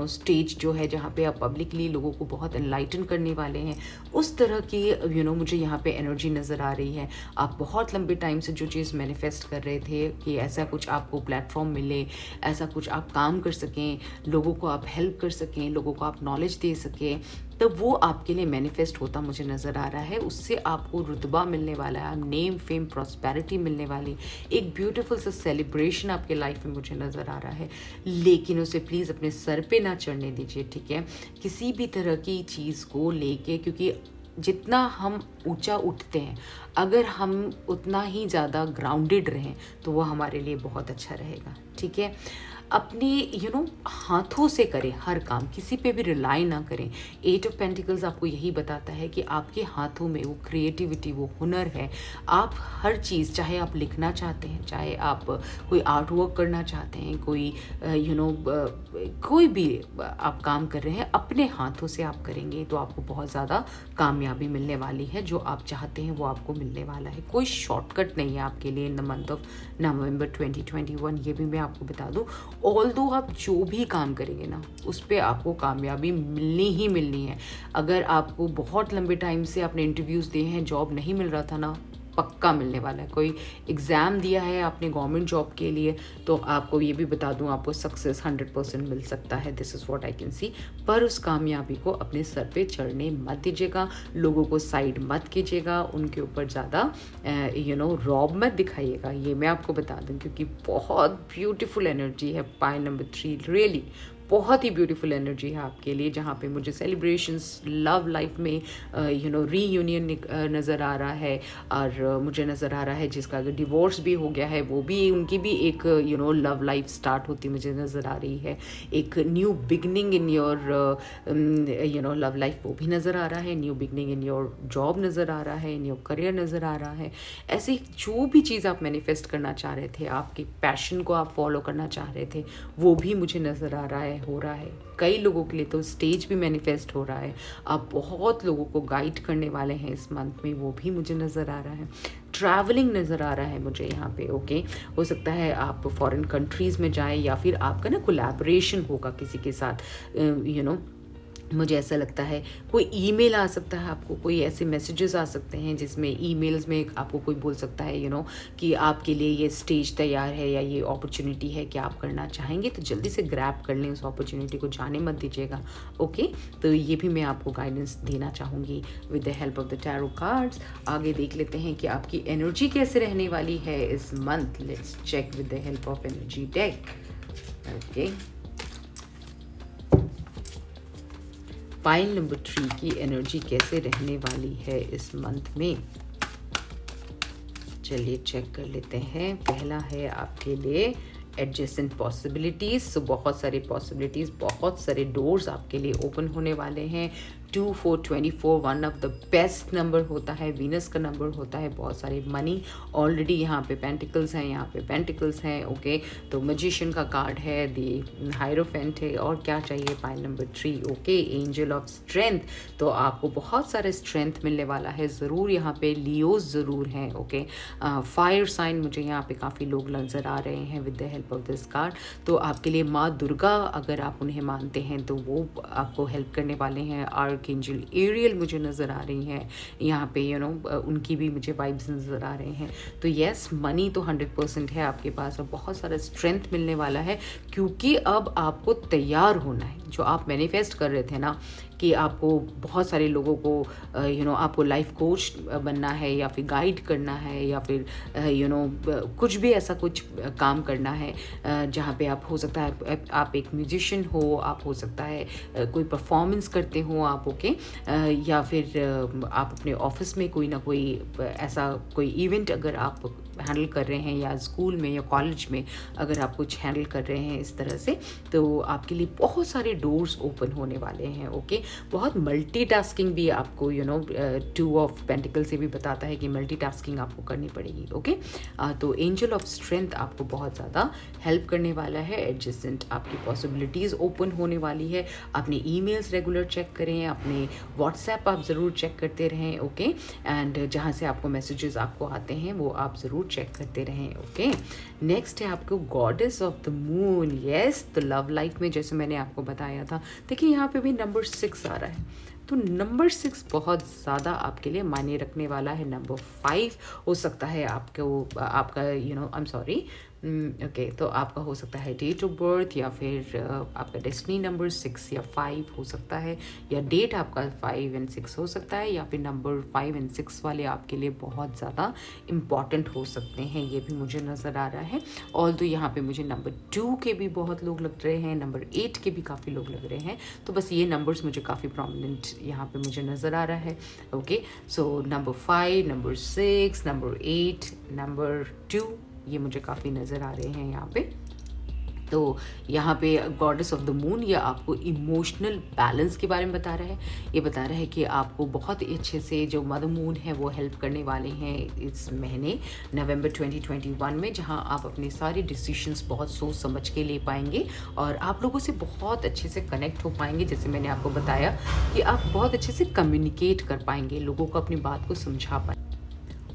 स्टेज जो है जहाँ पे आप पब्लिकली लोगों को बहुत एनलाइटन करने वाले हैं, उस तरह की मुझे यहाँ पे एनर्जी नज़र आ रही है। आप बहुत लंबे टाइम से जो चीज़ मैनिफेस्ट कर रहे थे कि ऐसा कुछ आपको प्लेटफॉर्म मिले, ऐसा कुछ आप काम कर सकें, लोगों को आप हेल्प कर सकें, लोगों को आप नॉलेज दे सकें, तो वो आपके लिए मैनिफेस्ट होता मुझे नज़र आ रहा है। उससे आपको रुतबा मिलने वाला है, नेम फेम प्रॉस्पेरिटी मिलने वाली, एक ब्यूटीफुल सा सेलिब्रेशन आपके लाइफ में मुझे नज़र आ रहा है। लेकिन उसे प्लीज़ अपने सर पे ना चढ़ने दीजिए, ठीक है, किसी भी तरह की चीज़ को लेके, क्योंकि जितना हम ऊंचा उठते हैं, अगर हम उतना ही ज़्यादा ग्राउंडेड रहें तो वो हमारे लिए बहुत अच्छा रहेगा, ठीक है। अपने हाथों से करें हर काम, किसी पे भी रिलाई ना करें। 8 ऑफ पेंटिकल्स आपको यही बताता है कि आपके हाथों में वो क्रिएटिविटी, वो हुनर है। आप हर चीज़, चाहे आप लिखना चाहते हैं, चाहे आप कोई आर्ट वर्क करना चाहते हैं, कोई कोई भी आप काम कर रहे हैं, अपने हाथों से आप करेंगे तो आपको बहुत ज़्यादा कामयाबी मिलने वाली है। जो आप चाहते हैं वो आपको मिलने वाला है। कोई शॉर्टकट नहीं है आपके लिए इन द मंथ ऑफ नवंबर 2021, ये भी मैं आपको बता दूँ। ऑल्दो आप जो भी काम करेंगे ना, उस पर आपको कामयाबी मिलनी ही मिलनी है। अगर आपको बहुत लंबे टाइम से आपने इंटरव्यूज़ दिए हैं, जॉब नहीं मिल रहा था ना, पक्का मिलने वाला है। कोई एग्ज़ाम दिया है आपने गवर्नमेंट जॉब के लिए, तो आपको ये भी बता दूं, आपको सक्सेस 100% मिल सकता है। This is what I can सी। पर उस कामयाबी को अपने सर पे चढ़ने मत दीजिएगा, लोगों को साइड मत कीजिएगा, उनके ऊपर ज़्यादा रॉब मत दिखाइएगा, ये मैं आपको बता दूं, क्योंकि बहुत ब्यूटीफुल एनर्जी है पाइल नंबर 3, रियली बहुत ही ब्यूटीफुल एनर्जी है आपके लिए, जहाँ पे मुझे सेलिब्रेशंस, लव लाइफ में रीयूनियन नज़र आ रहा है, और मुझे नज़र आ रहा है जिसका अगर डिवोर्स भी हो गया है, वो भी, उनकी भी एक लव लाइफ स्टार्ट होती मुझे नज़र आ रही है। एक new beginning in your love life वो भी नज़र आ रहा है, new beginning in your job नज़र आ रहा है, इन योर करियर नज़र आ रहा है। ऐसे जो भी चीज़ आप मैनिफेस्ट करना चाह रहे थे, आपके पैशन को आप फॉलो करना चाह रहे थे, वो भी मुझे नज़र आ रहा है, हो रहा है। कई लोगों के लिए तो स्टेज भी मैनिफेस्ट हो रहा है। आप बहुत लोगों को गाइड करने वाले हैं इस मंथ में, वो भी मुझे नज़र आ रहा है। ट्रैवलिंग नज़र आ रहा है मुझे यहाँ पे, ओके। हो सकता है आप फॉरेन कंट्रीज़ में जाएं, या फिर आपका ना कोलैबोरेशन होगा किसी के साथ, मुझे ऐसा लगता है। कोई ईमेल आ सकता है आपको, कोई ऐसे मैसेजेस आ सकते हैं जिसमें ईमेल्स में आपको कोई बोल सकता है कि आपके लिए ये स्टेज तैयार है या ये अपॉर्चुनिटी है कि आप करना चाहेंगे, तो जल्दी से ग्रैब कर लें उस अपॉर्चुनिटी को, जाने मत दीजिएगा, ओके। तो ये भी मैं आपको गाइडेंस देना चाहूँगी with the help of the tarot cards. आगे देख लेते हैं कि आपकी एनर्जी कैसे रहने वाली है इस month. Let's check with the help of energy deck, okay. Pile number 3 की एनर्जी कैसे रहने वाली है इस मंथ में, चलिए चेक कर लेते हैं। पहला है आपके लिए एडजेसेंट पॉसिबिलिटीज़। सो बहुत सारी पॉसिबिलिटीज़, बहुत सारे डोर्स आपके लिए ओपन होने वाले हैं। 2424 one of the best number होता है, वीनस का नंबर होता है। बहुत सारे मनी ऑलरेडी यहाँ पे पेंटिकल्स हैं, यहाँ पे पेंटिकल्स हैं। ओके, तो मैजिशियन का कार्ड है, दी हायरोफेंट है, और क्या चाहिए, pile number 3। Okay, angel of strength, तो आपको बहुत सारे स्ट्रेंथ मिलने वाला है ज़रूर। यहाँ पे लियोज ज़रूर हैं। ओके, फायर साइन मुझे यहाँ पे काफ़ी लोग नज़र आ रहे हैं with the help of this card. तो आपके लिए माँ दुर्गा, अगर आप उन्हें मानते हैं तो वो आपको हेल्प करने वाले हैं। आर्कएंजल एरियल मुझे नज़र आ रही हैं यहाँ पे, उनकी भी मुझे वाइब्स नज़र आ रहे हैं। तो यस, मनी तो 100% है आपके पास, और बहुत सारा स्ट्रेंथ मिलने वाला है, क्योंकि अब आपको तैयार होना है। जो आप मैनिफेस्ट कर रहे थे ना कि आपको बहुत सारे लोगों को आपको लाइफ कोच बनना है, या फिर गाइड करना है, या फिर कुछ भी ऐसा कुछ काम करना है जहाँ पे आप, हो सकता है आप एक म्यूजिशियन हो, आप हो सकता है कोई परफॉर्मेंस करते हो आप। ओके, या फिर आप अपने ऑफिस में कोई ना कोई ऐसा कोई इवेंट अगर आप हैंडल कर रहे हैं, या स्कूल में या कॉलेज में अगर आप कुछ हैंडल कर रहे हैं इस तरह से, तो आपके लिए बहुत सारे डोर्स ओपन होने वाले हैं। ओके, बहुत मल्टीटास्किंग भी आपको 2 ऑफ पेंटिकल से भी बताता है कि मल्टीटास्किंग आपको करनी पड़ेगी। ओके, तो एंजल ऑफ स्ट्रेंथ आपको बहुत ज़्यादा हेल्प करने वाला है। एडजस्टेंट आपकी पॉसिबिलिटीज़ ओपन होने वाली है। अपने ईमेल्स रेगुलर चेक करें, अपने व्हाट्सएप आप ज़रूर चेक करते रहें। ओके, एंड जहाँ से आपको मैसेजेस आपको आते हैं वो आप ज़रूर चेक करते रहें। ओके, नेक्स्ट है आपको goddess of the moon. Yes, तो लव लाइफ में जैसे मैंने आपको बताया था, देखिए यहाँ पे भी नंबर 6 आ रहा है, तो नंबर 6 बहुत ज़्यादा आपके लिए मायने रखने वाला है। नंबर 5 हो सकता है आपको, आपका आई एम सॉरी, ओके, तो आपका हो सकता है डेट ऑफ बर्थ, या फिर आपका डेस्टिनी नंबर 6 या 5 हो सकता है, या डेट आपका 5 और 6 हो सकता है, या फिर नंबर 5 और 6 वाले आपके लिए बहुत ज़्यादा इम्पॉर्टेंट हो सकते हैं, ये भी मुझे नज़र आ रहा है। और तो यहाँ पे मुझे नंबर 2 के भी बहुत लोग लग रहे हैं, नंबर 8 के भी काफ़ी लोग लग रहे हैं। तो बस ये नंबर्स मुझे काफ़ी प्रोमिनेंट यहाँ पे मुझे नज़र आ रहा है। Okay, so number 5, number 6, number 8, number 2, ये मुझे काफ़ी नज़र आ रहे हैं यहाँ पे। तो यहाँ पे गॉडेस ऑफ द मून ये आपको इमोशनल बैलेंस के बारे में बता रहा है। ये बता रहा है कि आपको बहुत ही अच्छे से जो मदर मून है वो हेल्प करने वाले हैं इस महीने नवंबर 2021 में, जहाँ आप अपने सारे डिसीशंस बहुत सोच समझ के ले पाएंगे, और आप लोगों से बहुत अच्छे से कनेक्ट हो पाएंगे। जैसे मैंने आपको बताया कि आप बहुत अच्छे से कम्युनिकेट कर पाएंगे, लोगों को अपनी बात को समझा पाएंगे,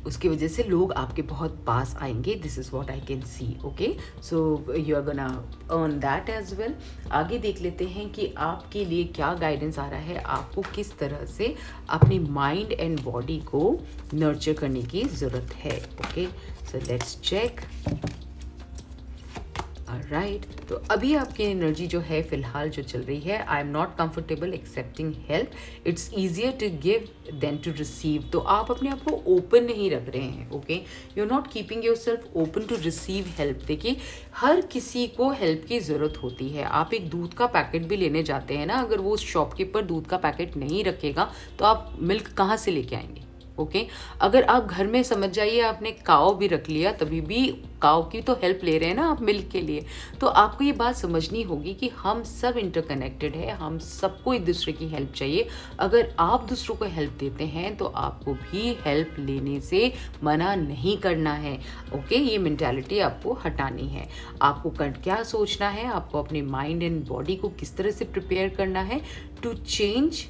उसकी वजह से लोग आपके बहुत पास आएंगे। This is what I can see. Okay, so you are gonna earn that as well. आगे देख लेते हैं कि आपके लिए क्या गाइडेंस आ रहा है, आपको किस तरह से अपनी माइंड एंड बॉडी को नर्चर करने की ज़रूरत है। Okay, so let's check. Right, तो अभी आपकी एनर्जी जो है फिलहाल जो चल रही है, I am not comfortable accepting help, it's easier to give than to receive. तो आप अपने आप को ओपन नहीं रख रहे हैं। Okay, you are not keeping yourself open to receive help. देखिए, हर किसी को हेल्प की ज़रूरत होती है। आप एक दूध का पैकेट भी लेने जाते हैं ना, अगर वो शॉपकीपर दूध का पैकेट नहीं रखेगा तो आप मिल्क कहाँ से लेके आएंगे। ओके, अगर आप घर में समझ जाइए आपने काव भी रख लिया, तभी भी काव की तो हेल्प ले रहे हैं ना आप मिल्क के लिए। तो आपको ये बात समझनी होगी कि हम सब इंटरकनेक्टेड है, हम सबको एक दूसरे की हेल्प चाहिए। अगर आप दूसरों को हेल्प देते हैं तो आपको भी हेल्प लेने से मना नहीं करना है। ओके, ये मेंटालिटी आपको हटानी है। आपको क्या सोचना है, आपको अपने माइंड एंड बॉडी को किस तरह से प्रिपेयर करना है to change,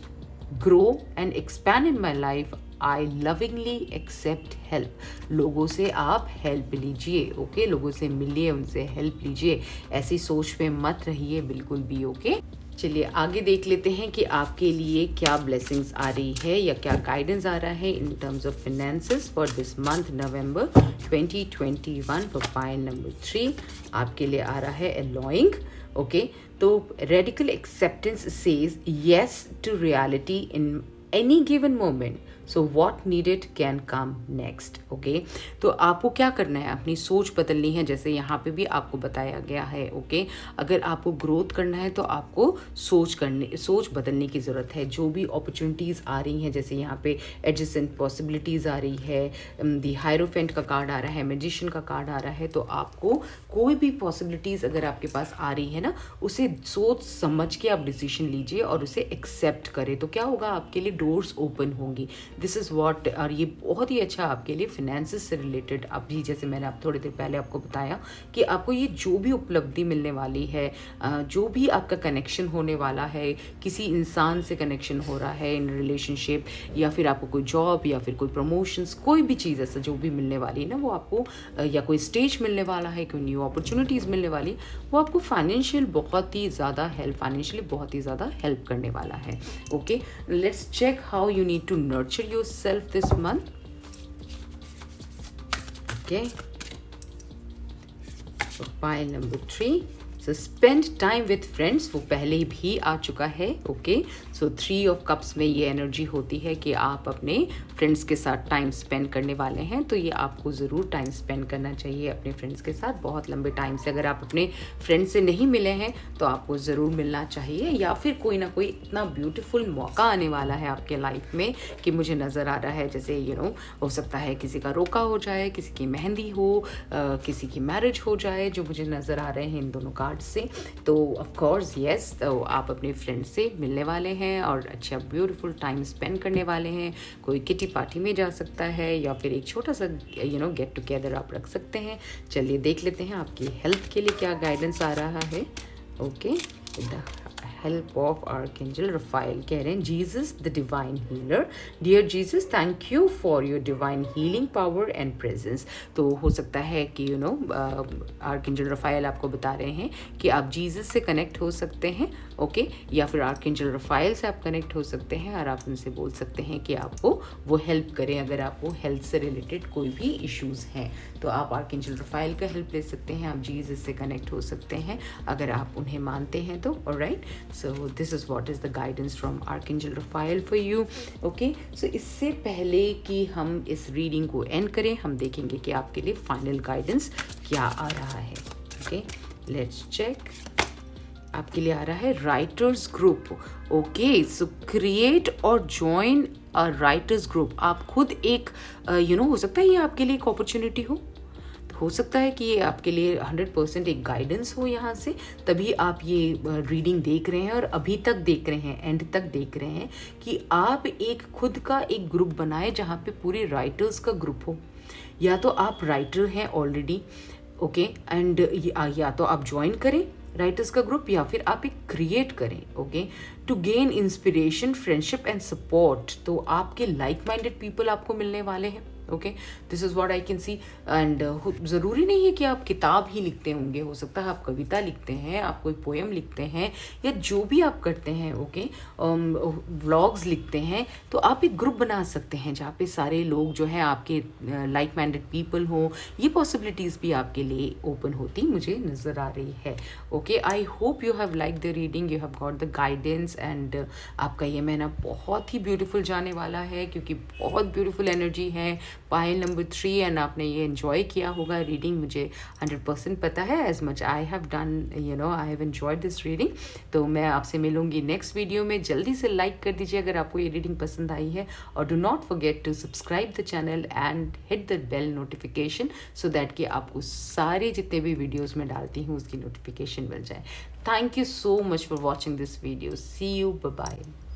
grow and expand in my life. I lovingly accept help. लोगों से आप हेल्प लीजिए। ओके, लोगों से मिलिए, उनसे हेल्प लीजिए, ऐसी सोच में मत रहिए बिल्कुल भी। ओके, चलिए आगे देख लेते हैं कि आपके लिए क्या ब्लेसिंग्स आ रही है या क्या गाइडेंस आ रहा है in terms of finances for this month November 2021 for pile number 3। आपके लिए आ रहा है अलोइंग। ओके, तो radical acceptance says yes to reality in any given moment, so what needed can come next. Okay, तो आपको क्या करना है, अपनी सोच बदलनी है, जैसे यहाँ पे भी आपको बताया गया है। ओके, अगर आपको ग्रोथ करना है तो आपको सोच बदलने की ज़रूरत है। जो भी अपॉर्चुनिटीज़ आ रही हैं, जैसे यहाँ पे एडजेसेंट पॉसिबिलिटीज़ आ रही है, दी हायरोफेंट का कार्ड आ रहा है, मैजिशियन का कार्ड आ रहा है, तो आपको कोई भी पॉसिबिलिटीज़ अगर आपके पास आ रही है ना, उसे सोच समझ के आप डिसीजन लीजिए और उसे एक्सेप्ट करें। तो क्या होगा, आपके लिए डोर्स ओपन होंगी। दिस इज़ व्हाट, और ये बहुत ही अच्छा आपके लिए फिनेंसेस से रिलेटेड, अभी जैसे मैंने आप थोड़ी देर पहले आपको बताया कि आपको ये जो भी उपलब्धि मिलने वाली है, जो भी आपका कनेक्शन होने वाला है, किसी इंसान से कनेक्शन हो रहा है इन रिलेशनशिप, या फिर आपको कोई जॉब या फिर कोई प्रमोशंस, कोई भी चीज़ ऐसा जो भी मिलने वाली है ना, वो आपको या कोई स्टेज मिलने वाला है, कोई न्यू अपॉर्चुनिटीज़ मिलने वाली, वो आपको फाइनेंशियली बहुत ही ज़्यादा हेल्प करने वाला है। Okay, let's check how you need to nurture yourself this month. Okay, pile number 3, so spend time with friends, वो पहले भी आ चुका है। ओके, सो 3 ऑफ कप्स में ये एनर्जी होती है कि आप अपने फ्रेंड्स के साथ टाइम स्पेंड करने वाले हैं, तो ये आपको ज़रूर टाइम स्पेंड करना चाहिए अपने फ्रेंड्स के साथ। बहुत लंबे टाइम से अगर आप अपने फ्रेंड से नहीं मिले हैं तो आपको ज़रूर मिलना चाहिए, या फिर कोई ना कोई इतना ब्यूटीफुल मौका आने वाला है आपके लाइफ में कि मुझे नज़र आ रहा है, जैसे हो सकता है किसी का रोका हो जाए, किसी की मेहंदी हो, किसी की मैरिज हो जाए, जो मुझे नज़र आ रहे हैं इन दोनों कार्ड से। तो ऑफ कोर्स यस, तो आप अपने फ्रेंड से मिलने वाले हैं और अच्छा ब्यूटीफुल टाइम स्पेंड करने वाले हैं। कोई किटी पार्टी में जा सकता है, या फिर एक छोटा सा गेट टुगेदर आप रख सकते हैं। चलिए देख लेते हैं आपकी हेल्थ के लिए क्या गाइडेंस आ रहा है। Okay, the help of archangel Raphael कह रहे हैं, Jesus the divine healer, dear Jesus thank you for your divine healing power and presence. तो हो सकता है कि आर्कएंजल रफाइल आपको बता रहे हैं कि आप जीसस से कनेक्ट हो सकते हैं। ओके, या फिर आर्कएंजल रफाइल से आप कनेक्ट हो सकते हैं और आप उनसे बोल सकते हैं कि आपको वो हेल्प करें। अगर आपको हेल्थ से रिलेटेड कोई भी इश्यूज़ हैं तो आप आर्कएंजल रफाइल का हेल्प ले सकते हैं, आप जीसस से कनेक्ट हो सकते हैं अगर आप उन्हें मानते हैं तो। Alright, so this is what is the guidance from archangel Raphael for you. Okay, so इससे पहले कि हम इस रीडिंग को एंड करें, हम देखेंगे कि आपके लिए फाइनल गाइडेंस क्या आ रहा है। Okay, let's check. आपके लिए आ रहा है writers group. Okay, so create or join a writers group. आप खुद एक हो सकता है ये आपके लिए एक अपॉर्चुनिटी हो सकता है कि ये आपके लिए 100% एक गाइडेंस हो यहाँ से, तभी आप ये रीडिंग देख रहे हैं और अभी तक देख रहे हैं, एंड तक देख रहे हैं कि आप एक खुद का एक ग्रुप बनाए जहाँ पे पूरे राइटर्स का ग्रुप हो। या तो आप राइटर हैं ऑलरेडी, ओके, एंड या तो आप ज्वाइन करें राइटर्स का ग्रुप, या फिर आप एक क्रिएट करें। Okay, to gain inspiration, friendship and support. तो आपके लाइक माइंडेड पीपल आपको मिलने वाले हैं। Okay, this is what I can see. And ज़रूरी नहीं है कि आप किताब ही लिखते होंगे, हो सकता है आप कविता लिखते हैं, आप कोई पोएम लिखते हैं, या जो भी आप करते हैं। ओके, व्लॉग्स लिखते हैं, तो आप एक ग्रुप बना सकते हैं जहाँ पे सारे लोग जो हैं आपके लाइक माइंडेड पीपल हो। ये पॉसिबिलिटीज़ भी आपके लिए ओपन होती मुझे नज़र आ रही है। Okay, I hope you have like the reading, you have got the guidance, and आपका ये महीना बहुत ही ब्यूटीफुल जाने वाला है क्योंकि बहुत ब्यूटीफुल एनर्जी है। पाइल नंबर 3, एंड आपने ये एंजॉय किया होगा रीडिंग, मुझे 100% पता है, as much I have done, I have enjoyed this reading. तो मैं आपसे मिलूंगी नेक्स्ट वीडियो में। जल्दी से लाइक कर दीजिए अगर आपको ये रीडिंग पसंद आई है, और do not forget to subscribe the channel and hit the bell notification, so that कि आपको सारे जितने भी वीडियोज़ में डालती हूँ उसकी नोटिफिकेशन मिल जाए। Thank you so much for watching this video. See you, bye bye.